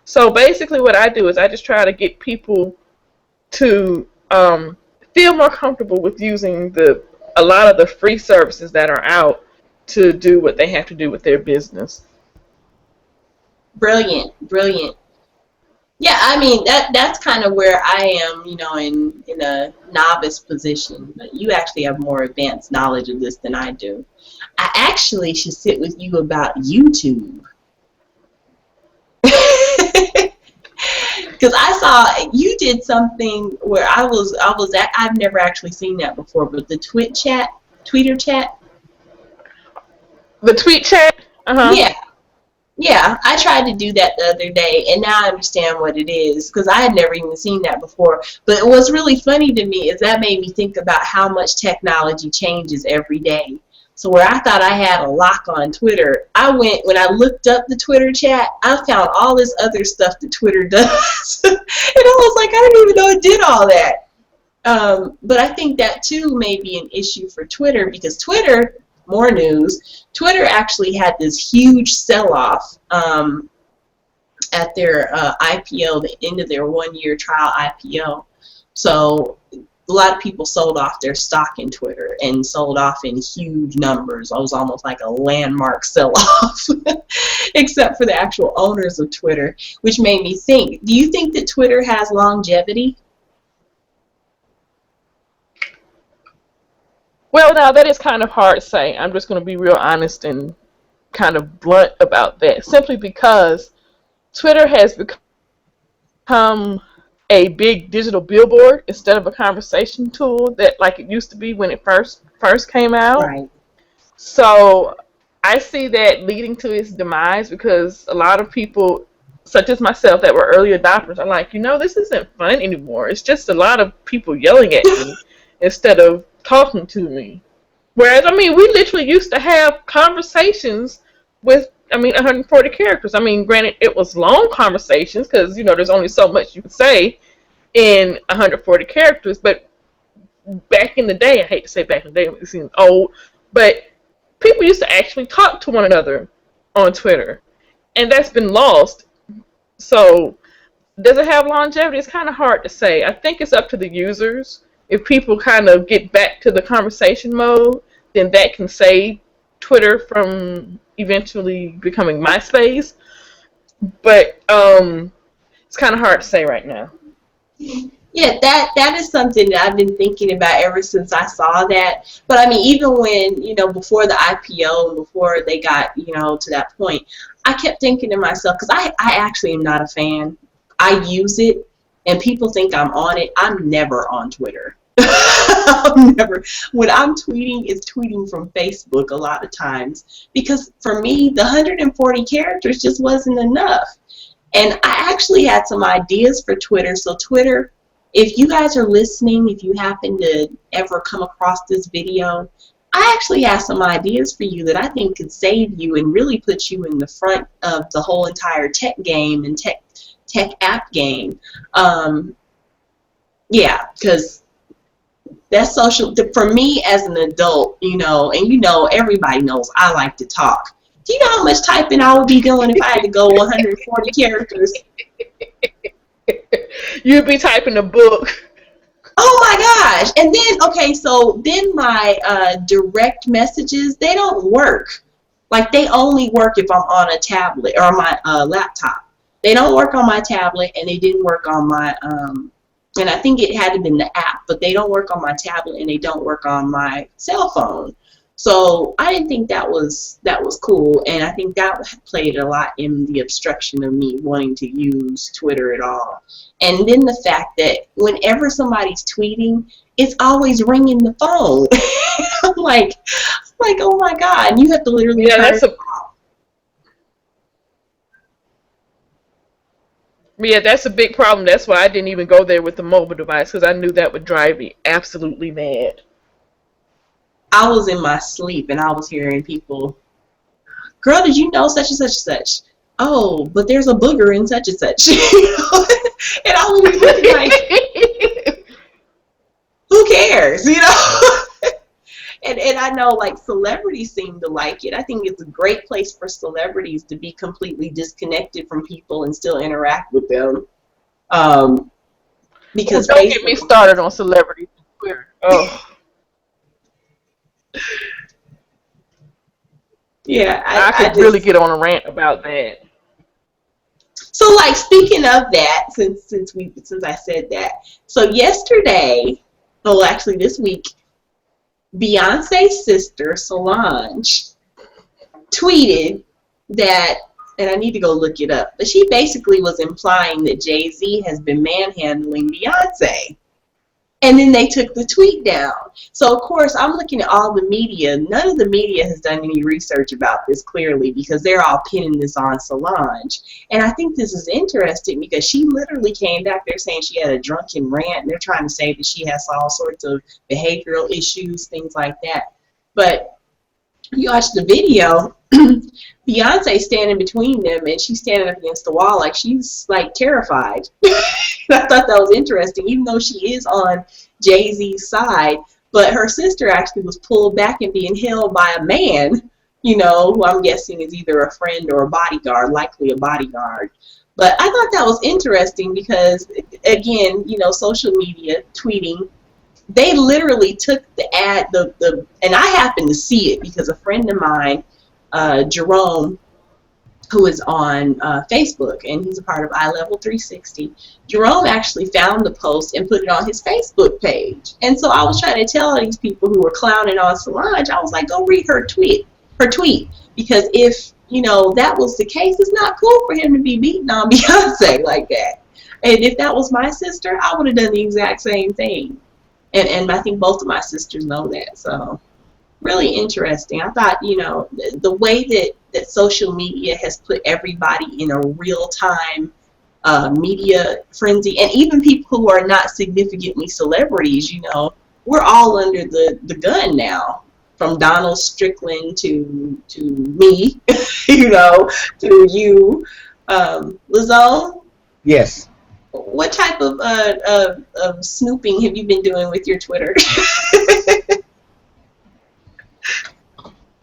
So basically what I do is I just try to get people to feel more comfortable with using a lot of the free services that are out to do what they have to do with their business. Brilliant. Yeah, I mean that's kind of where I am, in a novice position. But you actually have more advanced knowledge of this than I do. I actually should sit with you about YouTube. Because I saw you did something where I've never actually seen that before, but the tweeter chat. The tweet chat? Uh-huh. Yeah, I tried to do that the other day, and now I understand what it is, because I had never even seen that before. But what's really funny to me is that made me think about how much technology changes every day. So where I thought I had a lock on Twitter, when I looked up the Twitter chat, I found all this other stuff that Twitter does. And I was like, I didn't even know it did all that. But I think that, too, may be an issue for Twitter, because Twitter, more news, Twitter actually had this huge sell-off at their IPO, the end of their one-year trial IPO. So a lot of people sold off their stock in Twitter and sold off in huge numbers. It was almost like a landmark sell-off, except for the actual owners of Twitter, which made me think, do you think that Twitter has longevity? Well, now that is kind of hard to say. I'm just going to be real honest and kind of blunt about that, simply because Twitter has become a big digital billboard instead of a conversation tool that like it used to be when it first came out. Right. So I see that leading to its demise because a lot of people, such as myself, that were early adopters, are like, this isn't fun anymore. It's just a lot of people yelling at me instead of talking to me. Whereas, we literally used to have conversations with, 140 characters. Granted, it was long conversations because, there's only so much you could say in 140 characters. But back in the day, I hate to say back in the day, it seems old, but people used to actually talk to one another on Twitter. And that's been lost. So, does it have longevity? It's kind of hard to say. I think it's up to the users. If people kind of get back to the conversation mode, then that can save Twitter from eventually becoming MySpace. But it's kind of hard to say right now. Yeah, that is something that I've been thinking about ever since I saw that. But even when, before the IPO and before they got, to that point, I kept thinking to myself, because I actually am not a fan. I use it, and people think I'm on it. I'm never on Twitter. I'm never. When I'm tweeting, it's tweeting from Facebook a lot of times. Because for me, the 140 characters just wasn't enough. And I actually had some ideas for Twitter. So Twitter, if you guys are listening, if you happen to ever come across this video, I actually have some ideas for you that I think could save you and really put you in the front of the whole entire tech game and tech app game. Yeah, because that's social. For me as an adult, and everybody knows I like to talk. Do you know how much typing I would be doing if I had to go 140 characters? You'd be typing a book. Oh my gosh. And then, so then my direct messages, they don't work. Like, they only work if I'm on a tablet or my laptop. They don't work on my tablet, and they didn't work on my, and I think it had to been the app, but they don't work on my tablet, and they don't work on my cell phone. So I didn't think that was cool, and I think that played a lot in the obstruction of me wanting to use Twitter at all. And then the fact that whenever somebody's tweeting, it's always ringing the phone. I'm like, oh my God, and you have to literally turn it off. Yeah, that's a big problem. That's why I didn't even go there with the mobile device, because I knew that would drive me absolutely mad. I was in my sleep and I was hearing people, girl, did you know such and such and such? Oh, but there's a booger in such and such. And I was looking like, who cares? And I know, like, celebrities seem to like it. I think it's a great place for celebrities to be completely disconnected from people and still interact with them. Because don't get me started on celebrities on Twitter. Oh. Yeah, I could really get on a rant about that. So, like, speaking of that, since I said that, so yesterday, actually this week, Beyonce's sister Solange tweeted that, and I need to go look it up, but she basically was implying that Jay-Z has been manhandling Beyonce. And then they took the tweet down. So, of course, I'm looking at all the media. None of the media has done any research about this, clearly, because they're all pinning this on Solange. And I think this is interesting because she literally came back there saying she had a drunken rant, and they're trying to say that she has all sorts of behavioral issues, things like that. But you watch the video, Beyonce's standing between them, and she's standing up against the wall like she's, like, terrified. I thought that was interesting, even though she is on Jay-Z's side. But her sister actually was pulled back and being held by a man, who I'm guessing is either a friend or a bodyguard, likely a bodyguard. But I thought that was interesting because, again, social media, tweeting, they literally took the ad, and I happened to see it because a friend of mine, Jerome, who is on Facebook, and he's a part of iLevel 360. Jerome actually found the post and put it on his Facebook page. And so I was trying to tell these people who were clowning on Solange, I was like, go read her tweet. Because if, that was the case, it's not cool for him to be beating on Beyonce like that. And if that was my sister, I would have done the exact same thing. And I think both of my sisters know that, so. really interesting. I thought, the way that social media has put everybody in a real time media frenzy, and even people who are not significantly celebrities, we're all under the gun now. From Donald Strickland to me, to you, Lazone. Yes. What type of snooping have you been doing with your Twitter?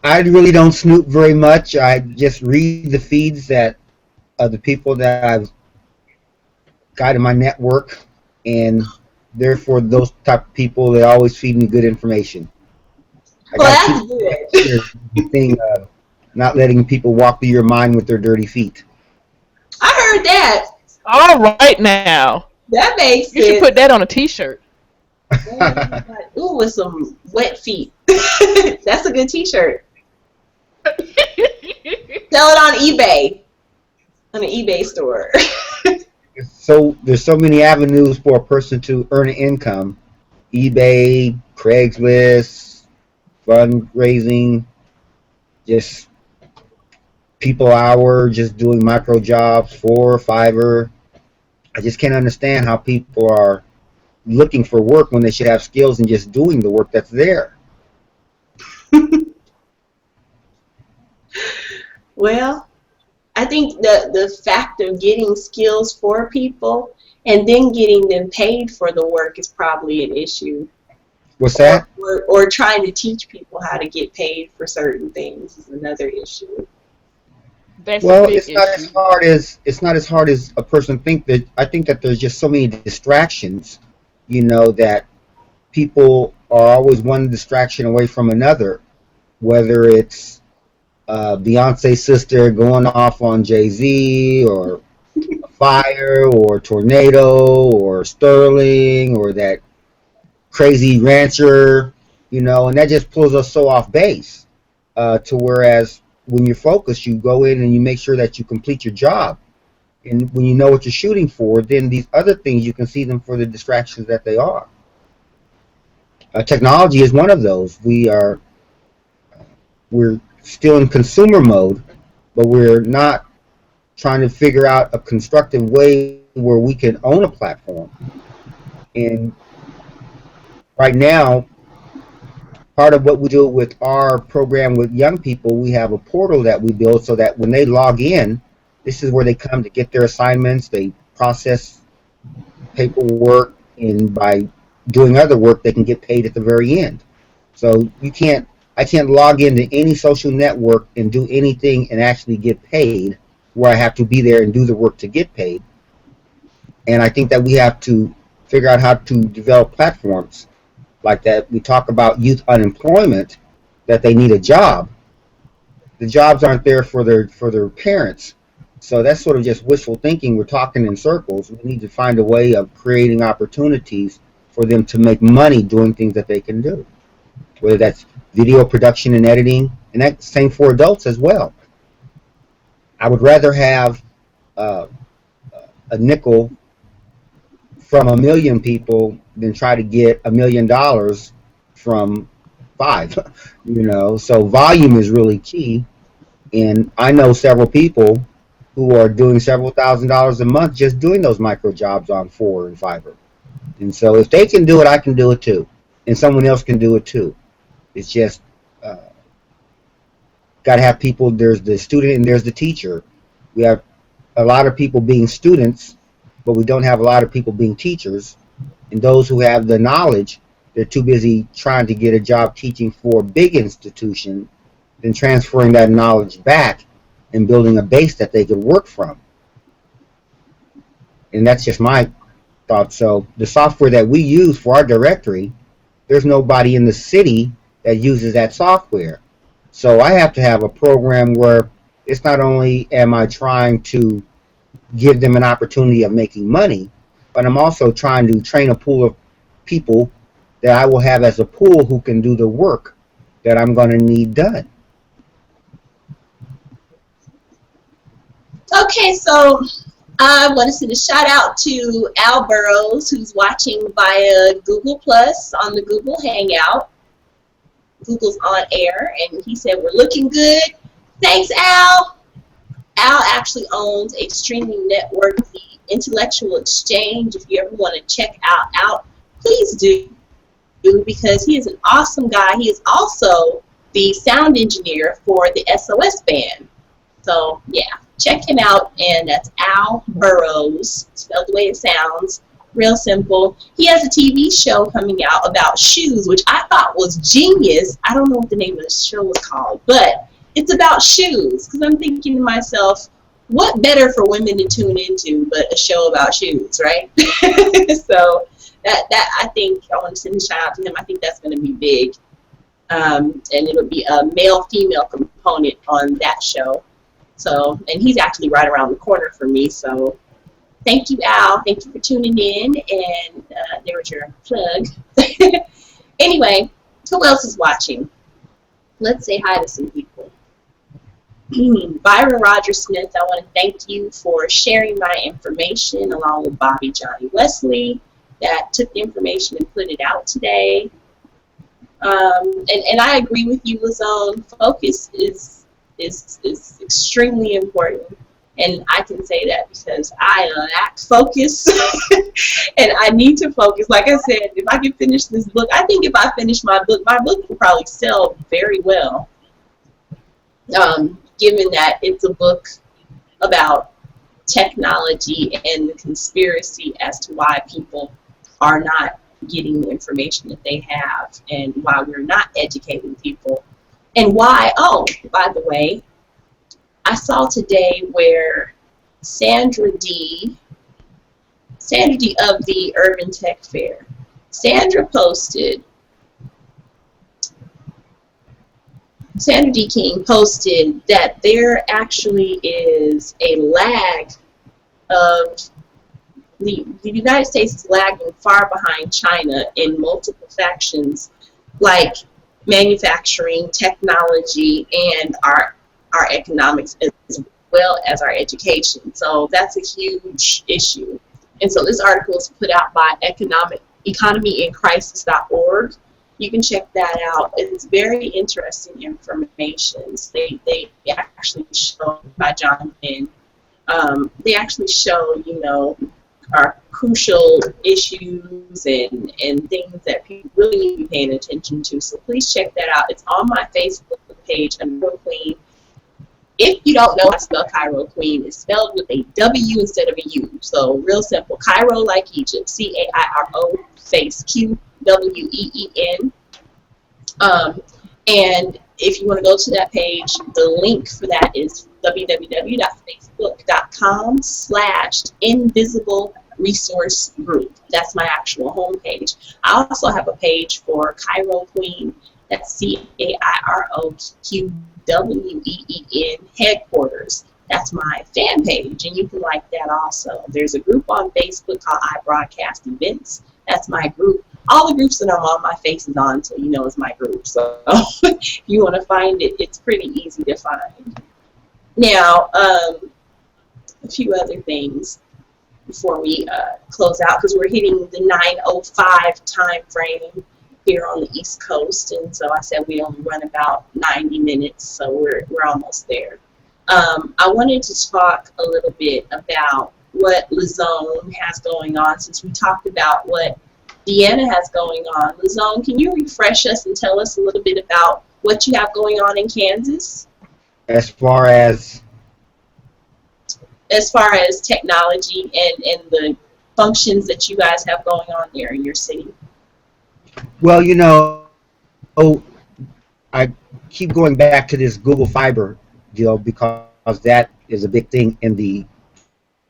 I really don't snoop very much. I just read the feeds that of the people that I've got in my network, and therefore those type of people that always feed me good information. I Well, got to that's keep good. the thing of not letting people walk through your mind with their dirty feet. I heard that. All right now. That makes You should sense. put that on a T-shirt. Ooh, with some wet feet. That's a good T-shirt. Sell it on eBay. On an eBay store. So there's so many avenues for a person to earn an income: eBay, Craigslist, fundraising, just people hour, just doing micro jobs for Fiverr. I just can't understand how people are looking for work when they should have skills and just doing the work that's there. Well, I think the fact of getting skills for people and then getting them paid for the work is probably an issue. What's that? Or trying to teach people how to get paid for certain things is another issue. That's Well, a big it's not as issue. hard as a person think. That I think that there's just so many distractions, that people are always one distraction away from another. Whether it's Beyonce's sister going off on Jay-Z, or a fire, or tornado, or Sterling, or that crazy rancher, and that just pulls us so off base. To whereas when you're focused, you go in and you make sure that you complete your job. And when you know what you're shooting for, then these other things, you can see them for the distractions that they are. Technology is one of those. We're still in consumer mode, but we're not trying to figure out a constructive way where we can own a platform. And right now, part of what we do with our program with young people, we have a portal that we build so that when they log in, this is where they come to get their assignments, they process paperwork, and by doing other work, they can get paid at the very end. So I can't log into any social network and do anything and actually get paid, where I have to be there and do the work to get paid. And I think that we have to figure out how to develop platforms like that. We talk about youth unemployment, that they need a job. The jobs aren't there for their parents. So that's sort of just wishful thinking. We're talking in circles. We need to find a way of creating opportunities for them to make money doing things that they can do, whether that's video production and editing, and that's the same for adults as well. I would rather have uh, a nickel from 1 million people than try to get $1 million from 5. So volume is really key. And I know several people who are doing several $1,000s a month just doing those micro jobs on 4 and Fiverr. And so if they can do it, I can do it too, and someone else can do it too. It's just uh, got to have people. There's the student and there's the teacher. We have a lot of people being students, but we don't have a lot of people being teachers. And those who have the knowledge, they're too busy trying to get a job teaching for a big institution than transferring that knowledge back and building a base that they could work from. And that's just my thought. So the software that we use for our directory, there's nobody in the city that uses that software. So I have to have a program where it's not only am I trying to give them an opportunity of making money, but I'm also trying to train a pool of people that I will have as a pool who can do the work that I'm going to need done. Okay, so I want to send a shout out to Al Burrows, who's watching via Google Plus on the Google Hangout. Google's on air, and he said, we're looking good. Thanks, Al. Al actually owns a streaming network, the Intellectual Exchange. If you ever want to check out, please do, because he is an awesome guy. He is also the sound engineer for the SOS band. So, yeah, check him out, and that's Al Burrows, spelled the way it sounds. Real simple. He has a TV show coming out about shoes, which I thought was genius. I don't know what the name of the show was called, but it's about shoes, because I'm thinking to myself, what better for women to tune into but a show about shoes, right? So that I think I want to send a shout out to him. I think that's going to be big, and it'll be a male-female component on that show. So, and he's actually right around the corner for me. So, thank you, Al. Thank you for tuning in, and there was your plug. Anyway, who else is watching? Let's say hi to some people. Byron Roger Smith, I want to thank you for sharing my information along with Bobby Johnny Wesley that took the information and put it out today. And I agree with you, Lazone. Focus is extremely important. And I can say that because I lack focus and I need to focus. Like I said, if I can finish this book, I think if I finish my book will probably sell very well. Given that it's a book about technology and the conspiracy as to why people are not getting the information that they have, and why we're not educating people, and why, oh, by the way, I saw today where Sandra D of the Urban Tech Fair, Sandra D. King posted that there actually is a lag of the United States is lagging far behind China in multiple factions like manufacturing, technology, and our economics as well as our education. So that's a huge issue. And so this article is put out by economyincrisis.org. You can check that out. It's very interesting information. They actually show, by Jonathan, they actually show, our crucial issues and things that people really need to be paying attention to. So please check that out. It's on my Facebook page, Cairo Qween. If you don't know how to spell Cairo Qween, it's spelled with a W instead of a U. So real simple. Cairo like Egypt, Cairo, face, Qween. And if you want to go to that page, the link for that is www.facebook.com/invisible resource group. That's my actual homepage. I also have a page for Cairo Qween. That's CairoQween headquarters. That's my fan page, and you can like that also. There's a group on Facebook called I Broadcast Events. That's my group. All the groups that I'm on, my face is on, so you know it's my group. So if you want to find it, it's pretty easy to find. Now, a few other things before we close out, because we're hitting the 9:05 time frame here on the East Coast, and so I said we only run about 90 minutes, so we're almost there. I wanted to talk a little bit about what Lazone has going on, since we talked about what DeAnna has going on. Lazone, can you refresh us and tell us a little bit about what you have going on in Kansas? As far as technology and the functions that you guys have going on there in your city. Well, I keep going back to this Google Fiber deal because that is a big thing in the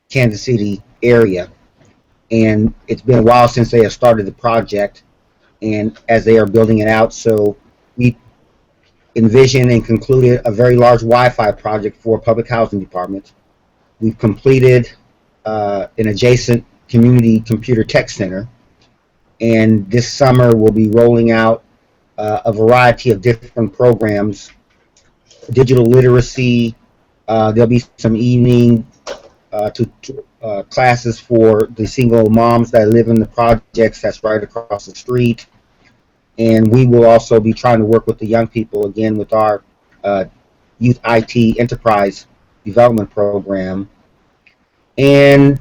Kansas City area. And it's been a while since they have started the project, and as they are building it out, so we envisioned and concluded a very large Wi-Fi project for public housing departments. We've completed an adjacent community computer tech center, and this summer we'll be rolling out a variety of different programs, digital literacy. There'll be some evening classes for the single moms that live in the projects that's right across the street, and we will also be trying to work with the young people again with our uh, youth IT enterprise development program. And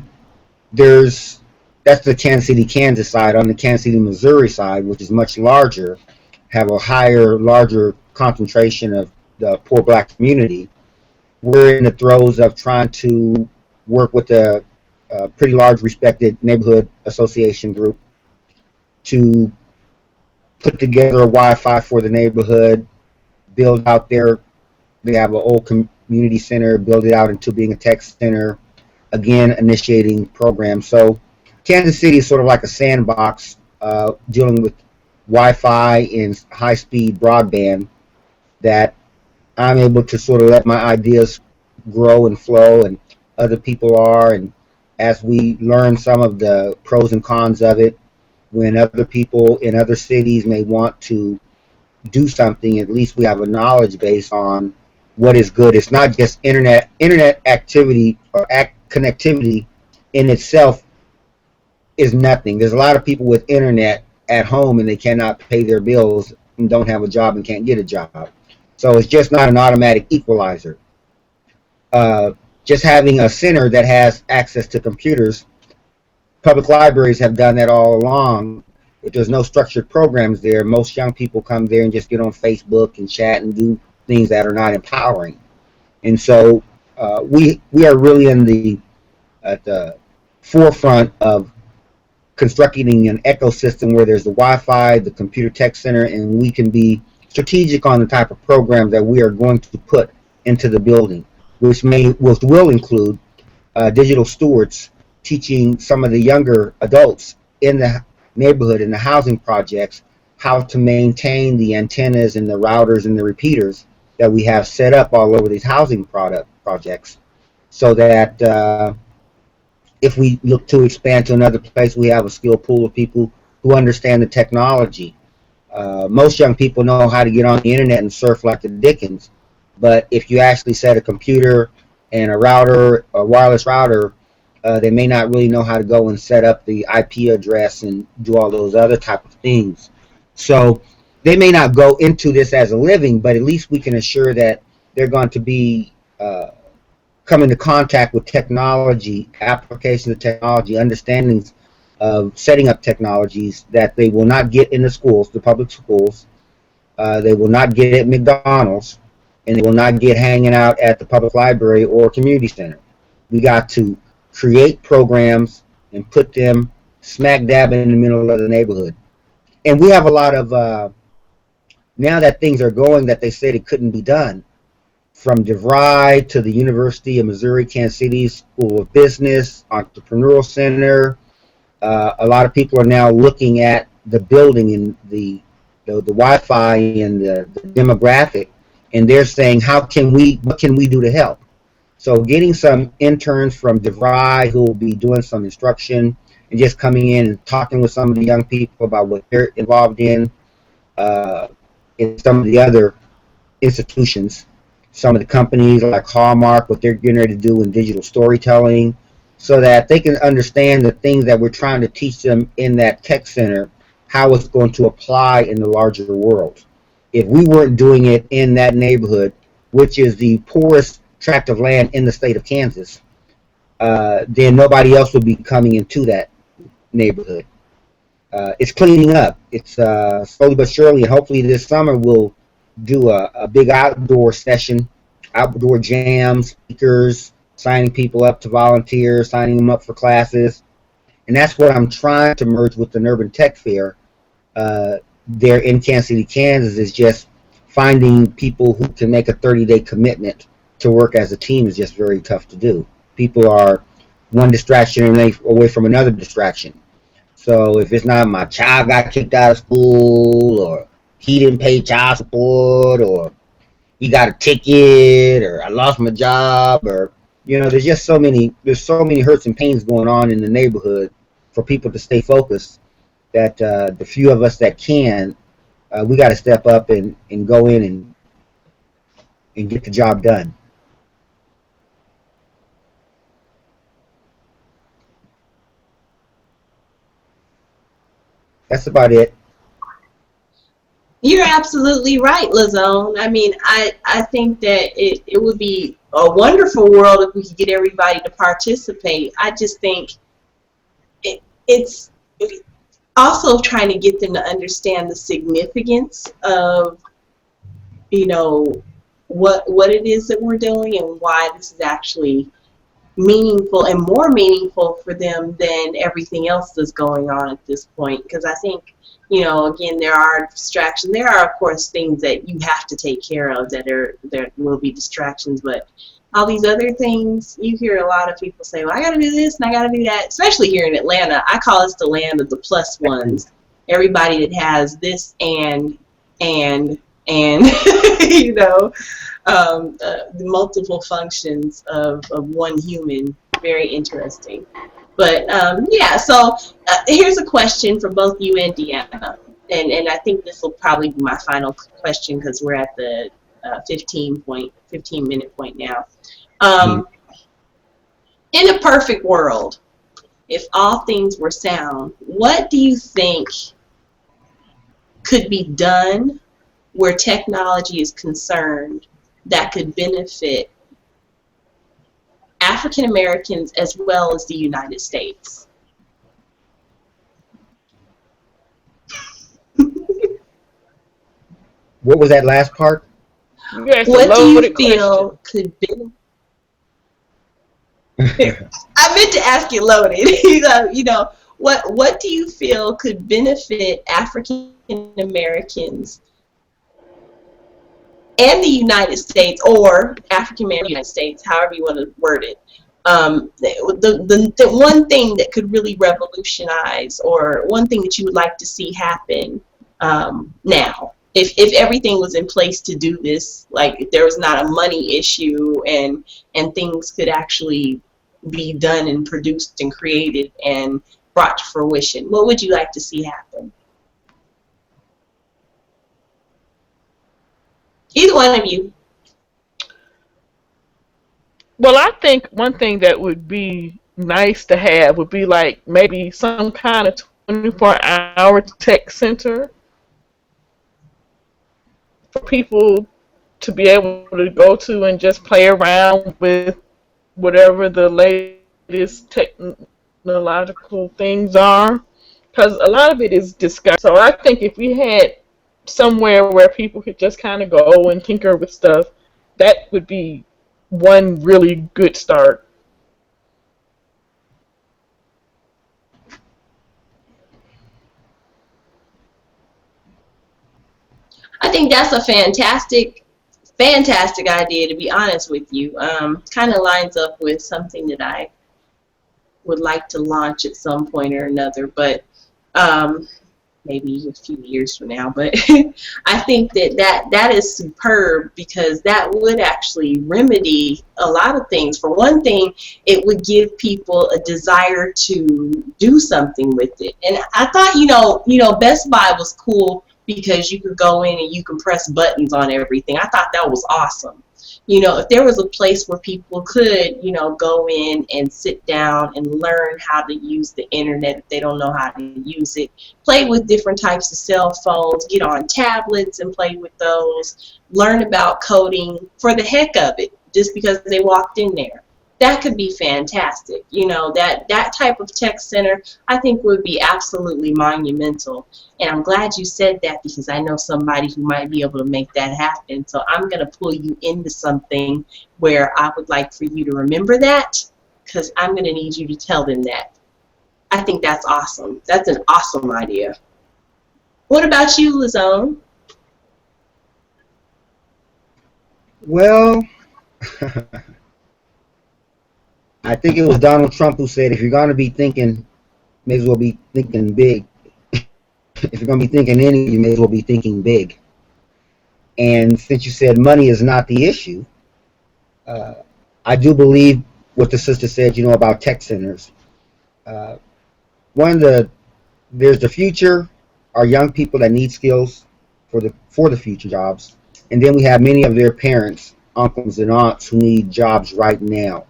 there's that's the Kansas City, Kansas side. On the Kansas City, Missouri side, which is much larger, have a larger concentration of the poor black community. We're in the throes of trying to work with a pretty large, respected neighborhood association group to put together a Wi-Fi for the neighborhood, build out their. They have an old community center, build it out into being a tech center. Again, initiating programs. So Kansas City is sort of like a sandbox dealing with Wi-Fi and high-speed broadband that I'm able to sort of let my ideas grow and flow, and other people are. And as we learn some of the pros and cons of it, when other people in other cities may want to do something, at least we have a knowledge base on what is good. It's not just internet activity or connectivity in itself is nothing. There's a lot of people with internet at home and they cannot pay their bills and don't have a job and can't get a job. So it's just not an automatic equalizer. Uh, just having a center that has access to computers, public libraries have done that all along. If there's no structured programs there, most young people come there and just get on Facebook and chat and do things that are not empowering. And so we are really at the forefront of constructing an ecosystem where there's the Wi-Fi, the computer tech center, and we can be strategic on the type of programs that we are going to put into the building, which will include digital stewards teaching some of the younger adults in the neighborhood in the housing projects how to maintain the antennas and the routers and the repeaters that we have set up all over these housing projects, so that if we look to expand to another place, we have a skilled pool of people who understand the technology. Most young people know how to get on the internet and surf like the Dickens, but if you actually set a computer and a router, a wireless router, they may not really know how to go and set up the IP address and do all those other type of things. So they may not go into this as a living, but at least we can assure that they're going to be come into contact with technology, applications of technology, understandings of setting up technologies that they will not get in the schools, the public schools. They will not get at McDonald's, and they will not get hanging out at the public library or community center. We got to create programs and put them smack dab in the middle of the neighborhood. And we have a lot of, now that things are going that they said it couldn't be done, from DeVry to the University of Missouri Kansas City School of Business, Entrepreneurial Center. A lot of people are now looking at the building and the Wi-Fi and the demographic, and they're saying, what can we do to help? So getting some interns from DeVry who will be doing some instruction and just coming in and talking with some of the young people about what they're involved in some of the other institutions, some of the companies like Hallmark, what they're getting ready to do in digital storytelling, so that they can understand the things that we're trying to teach them in that tech center, how it's going to apply in the larger world. If we weren't doing it in that neighborhood, which is the poorest tract of land in the state of Kansas, then nobody else would be coming into that neighborhood. It's cleaning up. It's slowly but surely, and hopefully this summer we'll do a big outdoor session, outdoor jams, speakers, signing people up to volunteer, signing them up for classes. And that's what I'm trying to merge with the Urban Tech Fair there in Kansas City, Kansas, is just finding people who can make a 30-day commitment to work as a team is just very tough to do. People are one distraction away from another distraction. So if it's not my child got kicked out of school, or he didn't pay child support, or he got a ticket, or I lost my job, or there's so many hurts and pains going on in the neighborhood for people to stay focused, that the few of us that can, we got to step up and go in and get the job done. That's about it. You're absolutely right, Lazone. I mean, I think that it would be a wonderful world if we could get everybody to participate. I just think it's also trying to get them to understand the significance of, you know, what it is that we're doing and why this is actually meaningful and more meaningful for them than everything else that's going on at this point. Because I think, you know, again, there are distractions. There are, of course, things that you have to take care of that will be distractions, but all these other things, you hear a lot of people say, well, I got to do this and I got to do that, especially here in Atlanta. I call this the land of the plus ones. Everybody that has this and you know, the multiple functions of one human. Very interesting. But yeah, so here's a question for both you and DeAnna. And I think this will probably be my final question because we're at the 15-minute point now. In a perfect world, if all things were sound, what do you think could be done where technology is concerned that could benefit African Americans as well as the United States? What was that last part? What do you feel could benefit? I meant to ask you loaded. You know, what do you feel could benefit African Americans and the United States, or African American United States, however you want to word it? The one thing that could really revolutionize, or one thing that you would like to see happen now, if everything was in place to do this, like if there was not a money issue and things could actually be done and produced and created and brought to fruition, what would you like to see happen? Either one of you. Well, I think one thing that would be nice to have would be like maybe some kind of 24-hour tech center for people to be able to go to and just play around with whatever the latest technological things are. Because a lot of it is discussed. So I think if we had somewhere where people could just kind of go and tinker with stuff, that would be one really good start. I think that's a fantastic idea, to be honest with you. Kind of lines up with something that I would like to launch at some point or another, but maybe a few years from now. But I think that is superb, because that would actually remedy a lot of things. For one thing, it would give people a desire to do something with it. And I thought, you know, Best Buy was cool because you could go in and you can press buttons on everything. I thought that was awesome. You know, if there was a place where people could, you know, go in and sit down and learn how to use the internet if they don't know how to use it, play with different types of cell phones, get on tablets and play with those, learn about coding for the heck of it, just because they walked in there. That could be fantastic. You know, that type of tech center, I think, would be absolutely monumental. And I'm glad you said that, because I know somebody who might be able to make that happen. So I'm going to pull you into something where I would like for you to remember that, because I'm going to need you to tell them that. I think that's awesome. That's an awesome idea. What about you, Lazone? Well, I think it was Donald Trump who said, if you're going to be thinking, may as well be thinking big. If you're going to be thinking any, you may as well be thinking big. And since you said money is not the issue, I do believe what the sister said, you know, about tech centers. There's the future, our young people that need skills for the future jobs. And then we have many of their parents, uncles and aunts, who need jobs right now.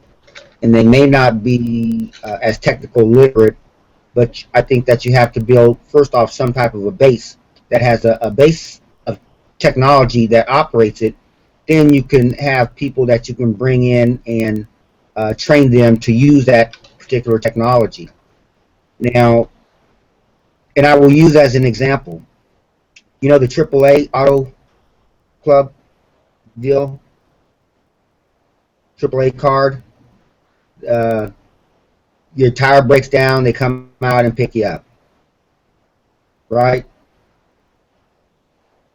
And they may not be as technical literate, but I think that you have to build, first off, some type of a base that has a technology that operates it, then you can have people that you can bring in and train them to use that particular technology. Now, and I will use as an example, you know, the AAA Auto Club deal, AAA card. Uh, your tire breaks down, they come out and pick you up, right?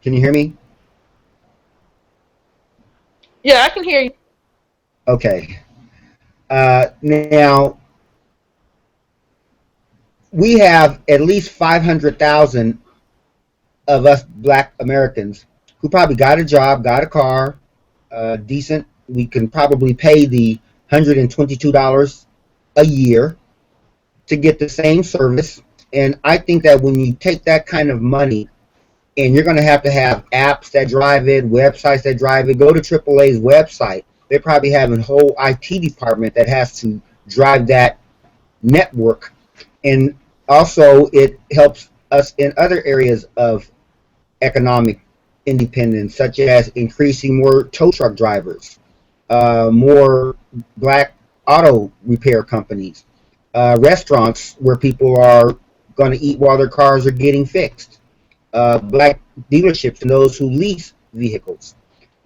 Can you hear me? Yeah, I can hear you. Okay. Now, we have at least 500,000 of us black Americans who probably got a job, got a car, decent. We can probably pay the $122 a year to get the same service. And I think that when you take that kind of money and you're going to have apps that drive it, websites that drive it, go to AAA's website. They probably have a whole IT department that has to drive that network. And also, it helps us in other areas of economic independence, such as increasing more tow truck drivers, more black auto repair companies, restaurants where people are going to eat while their cars are getting fixed, black dealerships and those who lease vehicles.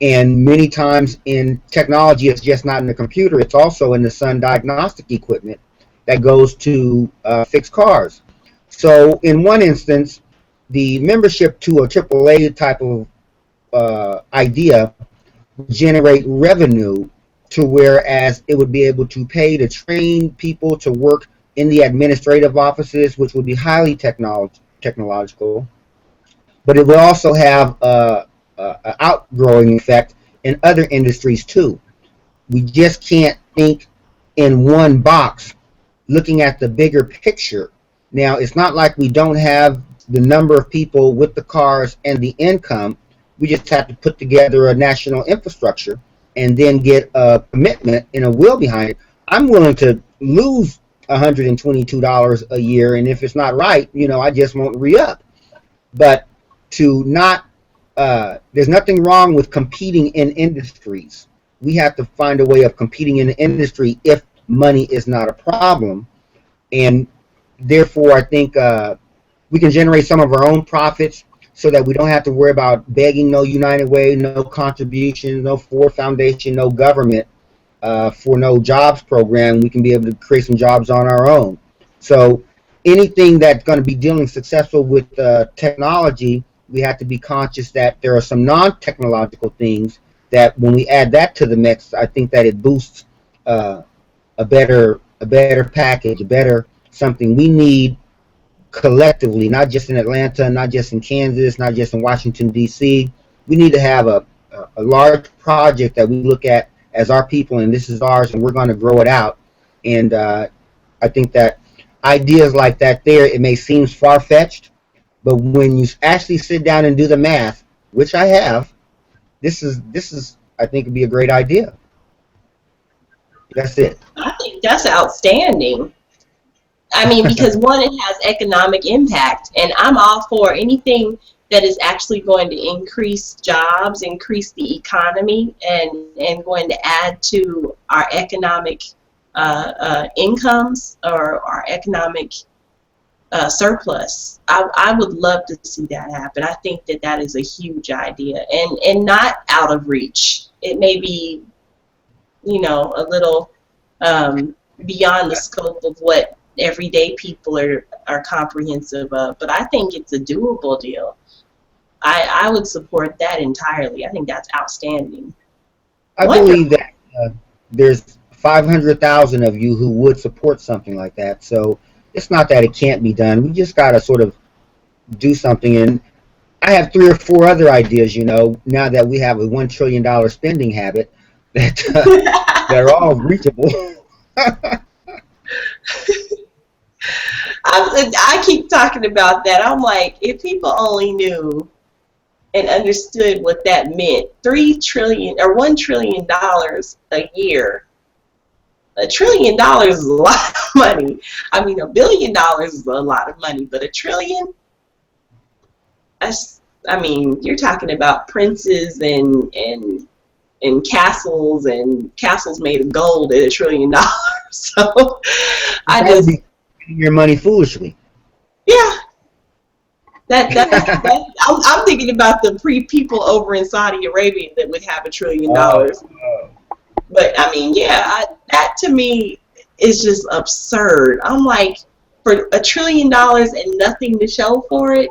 And many times in technology, it's just not in the computer, it's also in the sun diagnostic equipment that goes to fix cars. So, in one instance, the membership to a AAA type of idea generate revenue to whereas it would be able to pay to train people to work in the administrative offices, which would be highly technological, but it will also have a outgrowing effect in other industries too. We just can't think in one box looking at the bigger picture. Now, it's not like we don't have the number of people with the cars and the income. We just have to put together a national infrastructure and then get a commitment and a will behind it. I'm willing to lose $122 a year, and if it's not right, you know, I just won't re-up. But to not, there's nothing wrong with competing in industries. We have to find a way of competing in the industry if money is not a problem. And therefore, I think we can generate some of our own profits so that we don't have to worry about begging no United Way, no contributions, no Ford Foundation, no government for no jobs program. We can be able to create some jobs on our own. So anything that's going to be dealing successful with technology, we have to be conscious that there are some non-technological things that when we add that to the mix, I think that it boosts a better package, a better something we need collectively, not just in Atlanta, not just in Kansas, not just in Washington, D.C. We need to have a large project that we look at as our people, and this is ours, and we're going to grow it out. And I think that ideas like that there, it may seem far-fetched, but when you actually sit down and do the math, which I have, this is I think it'd be a great idea. That's it. I think that's outstanding. I mean, because one, it has economic impact, and I'm all for anything that is actually going to increase jobs, increase the economy, and going to add to our economic incomes or our economic surplus. I would love to see that happen. I think that that is a huge idea, and not out of reach. It may be, you know, a little beyond the scope of what everyday people are comprehensive of, but I think it's a doable deal. I would support that entirely. I think that's outstanding. I believe that there's 500,000 of you who would support something like that. So it's not that it can't be done. We just got to sort of do something. And I have 3 or 4 other ideas, you know, now that we have a $1 trillion spending habit that, that are all reachable. I keep talking about that. I'm like, if people only knew and understood what that meant, $3 trillion or $1 trillion a year. $1 trillion is a lot of money. I mean, $1 billion is a lot of money, but $1 trillion, that's I mean, you're talking about princes and castles made of gold at $1 trillion. So It's I got to just, be spending your money foolishly. yeah, I'm thinking about the people over in Saudi Arabia that would have $1 trillion. Oh. But I mean, yeah, that to me is just absurd. I'm like, for $1 trillion and nothing to show for it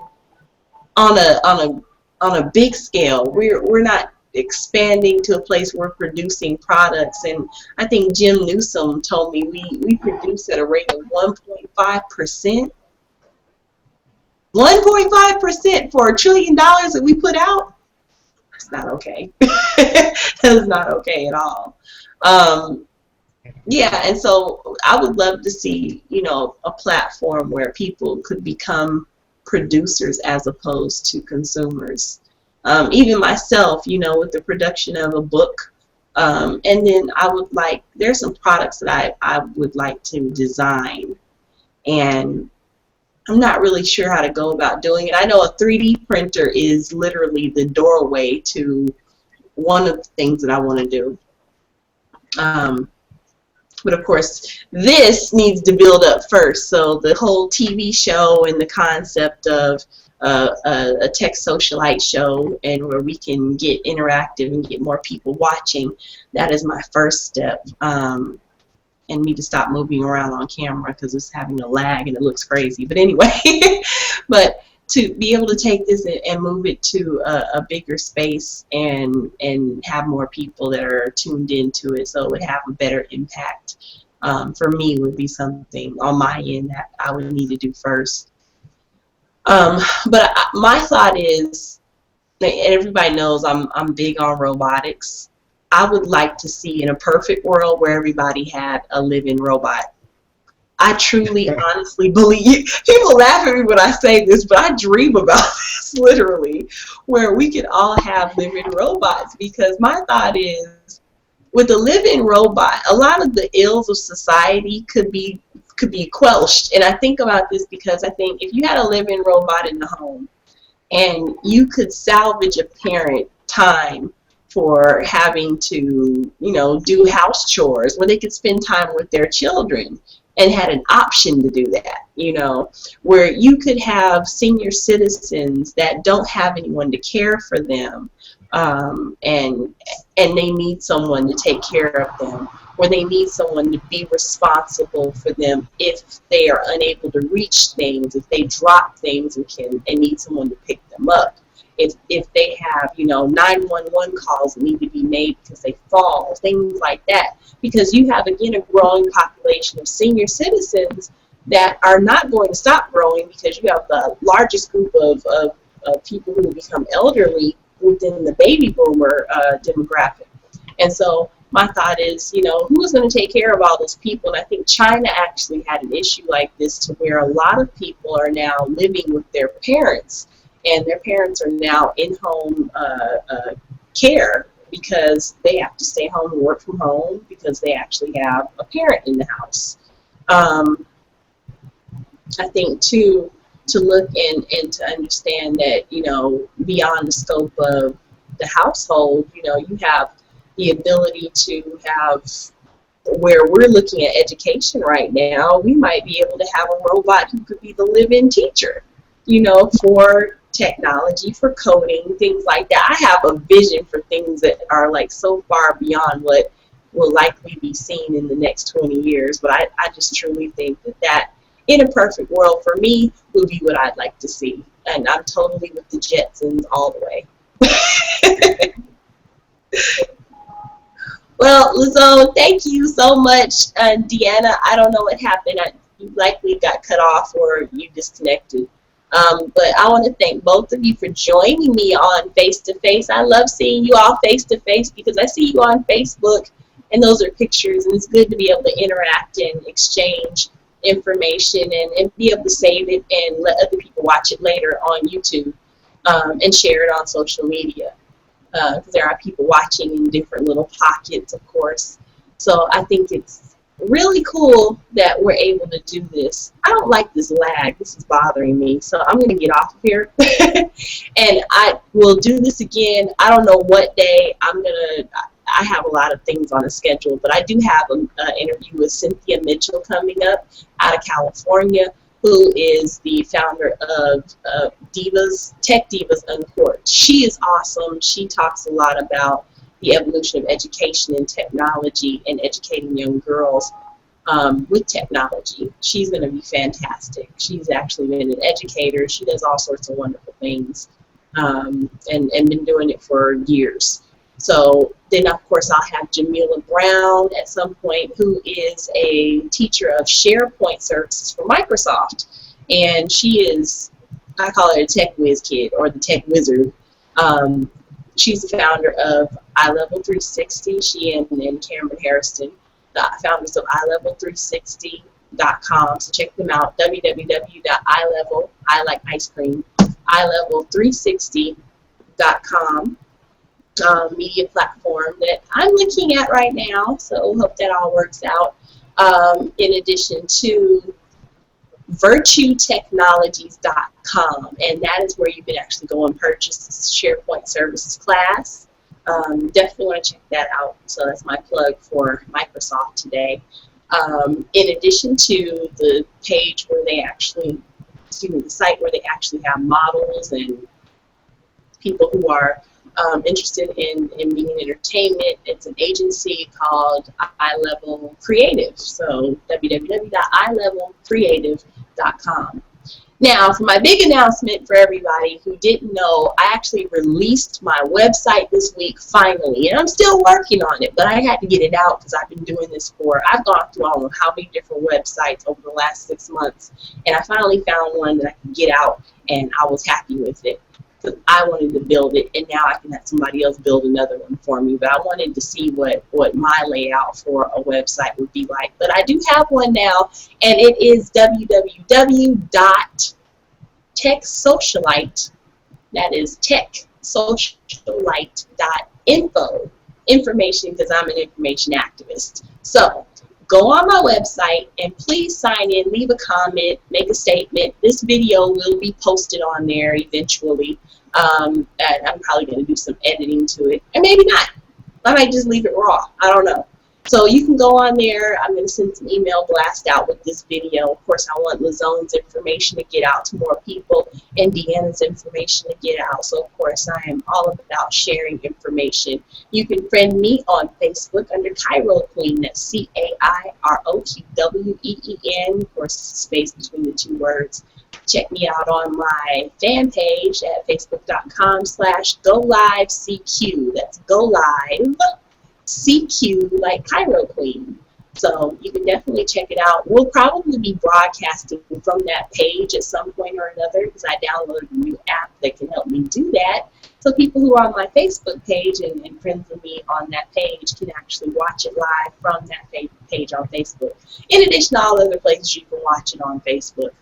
on a big scale. We're not expanding to a place where we're producing products. And I think Jim Newsom told me we produce at a rate of 1.5%. 1.5% for $1 trillion that we put out. That's not okay. That's not okay at all. Yeah, and so I would love to see, a platform where people could become producers as opposed to consumers. Even myself, with the production of a book, and then there's some products that I would like to design, and I'm not really sure how to go about doing it. I know a 3D printer is literally the doorway to one of the things that I want to do. But of course, this needs to build up first. So the whole TV show and the concept of a tech socialite show, and where we can get interactive and get more people watching, that is my first step. And need to stop moving around on camera because it's having a lag and it looks crazy. But anyway, but to be able to take this and move it to a bigger space and have more people that are tuned into it, so it would have a better impact, for me, would be something on my end that I would need to do first. But my thought is, and everybody knows I'm big on robotics. I would like to see, in a perfect world, where everybody had a living robot. I truly, honestly believe, people laugh at me when I say this, but I dream about this, literally, where we could all have living robots. Because my thought is, with a living robot, a lot of the ills of society could be quelched. And I think about this because I think if you had a living robot in the home, and you could salvage a parent time for having to, do house chores, where they could spend time with their children and had an option to do that, where you could have senior citizens that don't have anyone to care for them, and they need someone to take care of them, or they need someone to be responsible for them if they are unable to reach things, if they drop things and need someone to pick them up. If they have, 911 calls that need to be made because they fall, things like that. Because you have, again, a growing population of senior citizens that are not going to stop growing, because you have the largest group of people who will become elderly within the baby boomer demographic. And so my thought is, who is going to take care of all those people? And I think China actually had an issue like this, to where a lot of people are now living with their parents, and their parents are now in-home care, because they have to stay home and work from home because they actually have a parent in the house. I think, too, to look and to understand that, beyond the scope of the household, you have the ability to have, where we're looking at education right now, we might be able to have a robot who could be the live-in teacher, for technology, for coding, things like that. I have a vision for things that are so far beyond what will likely be seen in the next 20 years. But I just truly think that in a perfect world, for me, would be what I'd like to see. And I'm totally with the Jetsons all the way. Well, Lazone, thank you so much. DeAnna, I don't know what happened. You likely got cut off or you disconnected. But I want to thank both of you for joining me on Face-to-Face. I love seeing you all face-to-face, because I see you on Facebook, and those are pictures, and it's good to be able to interact and exchange information and be able to save it and let other people watch it later on YouTube, and share it on social media, because there are people watching in different little pockets, of course. So I think it's really cool that we're able to do this. I don't like this lag. This is bothering me. So I'm going to get off of here. And I will do this again. I don't know what day I have a lot of things on the schedule, but I do have an interview with Cynthia Mitchell coming up out of California, who is the founder of Tech Divas Uncorked. She is awesome. She talks a lot about the evolution of education and technology and educating young girls with technology. She's going to be fantastic. She's actually been an educator. She does all sorts of wonderful things and been doing it for years. So then, of course, I'll have Jamila Brown at some point, who is a teacher of SharePoint services for Microsoft. And she is, I call her a tech whiz kid or the tech wizard. She's the founder of iLevel 360. She and Cameron Harrison, the founders of iLevel360.com. So check them out, www.ilevel, I like ice cream, iLevel360.com. Media platform that I'm looking at right now. So hope that all works out. In addition to virtuetechnologies.com, and that is where you can actually go and purchase this SharePoint services class. Definitely want to check that out. So that's my plug for Microsoft today. In addition to the page where they actually, the site where they actually have models and people who are interested in being in entertainment. It's an agency called iLevel Creative. So www.ilevelcreative.com. Now, for my big announcement for everybody who didn't know, I actually released my website this week finally, and I'm still working on it, but I had to get it out because I've been doing this I've gone through I don't know how many different websites over the last 6 months, and I finally found one that I could get out, and I was happy with it. I wanted to build it, and now I can have somebody else build another one for me. But I wanted to see what my layout for a website would be like. But I do have one now, and it is www.techsocialite. That is techsocialite.info. Information, because I'm an information activist. So go on my website and please sign in, leave a comment, make a statement. This video will be posted on there eventually. And I'm probably going to do some editing to it, and maybe not. I might just leave it raw. I don't know. So you can go on there. I'm going to send some email blast out with this video. Of course, I want Lazone's information to get out to more people and DeAnna's information to get out. So, of course, I am all about sharing information. You can friend me on Facebook under Cairo Qween. That's CAIROQWEEN. Of course, space between the two words. Check me out on my fan page at facebook.com/GoLiveCQ. That's GoLiveCQ, like Cairo Qween. So you can definitely check it out. We'll probably be broadcasting from that page at some point or another because I downloaded a new app that can help me do that. So people who are on my Facebook page and friends of me on that page can actually watch it live from that page on Facebook. In addition to all other places you can watch it on Facebook.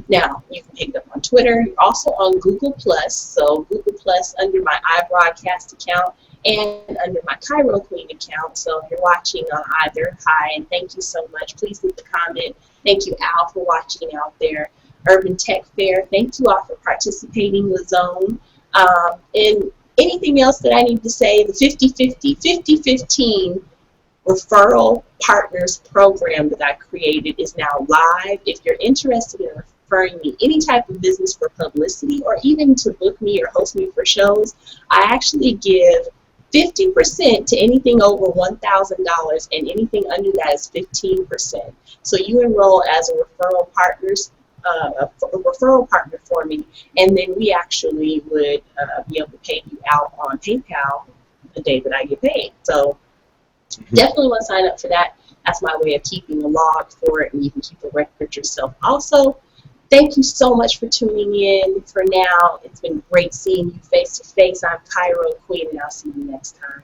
Now, you can pick it up on Twitter. You're also on Google+. So Google+ under my iBroadcast account and under my Cairo Qween account. So if you're watching on either, hi, and thank you so much. Please leave a comment. Thank you, Al, for watching out there. Urban Tech Fair, thank you all for participating, Lazone. And anything else that I need to say, the 50-15 referral partners program that I created is now live. If you're interested in referring me any type of business for publicity or even to book me or host me for shows, I actually give 50% to anything over $1,000, and anything under that is 15%. So you enroll as a referral partner for me, and then we actually would be able to pay you out on PayPal the day that I get paid. So definitely want to sign up for that. That's my way of keeping a log for it, and you can keep a record yourself. Also, thank you so much for tuning in. For now, it's been great seeing you face to face. I'm Cairo Qween, and I'll see you next time.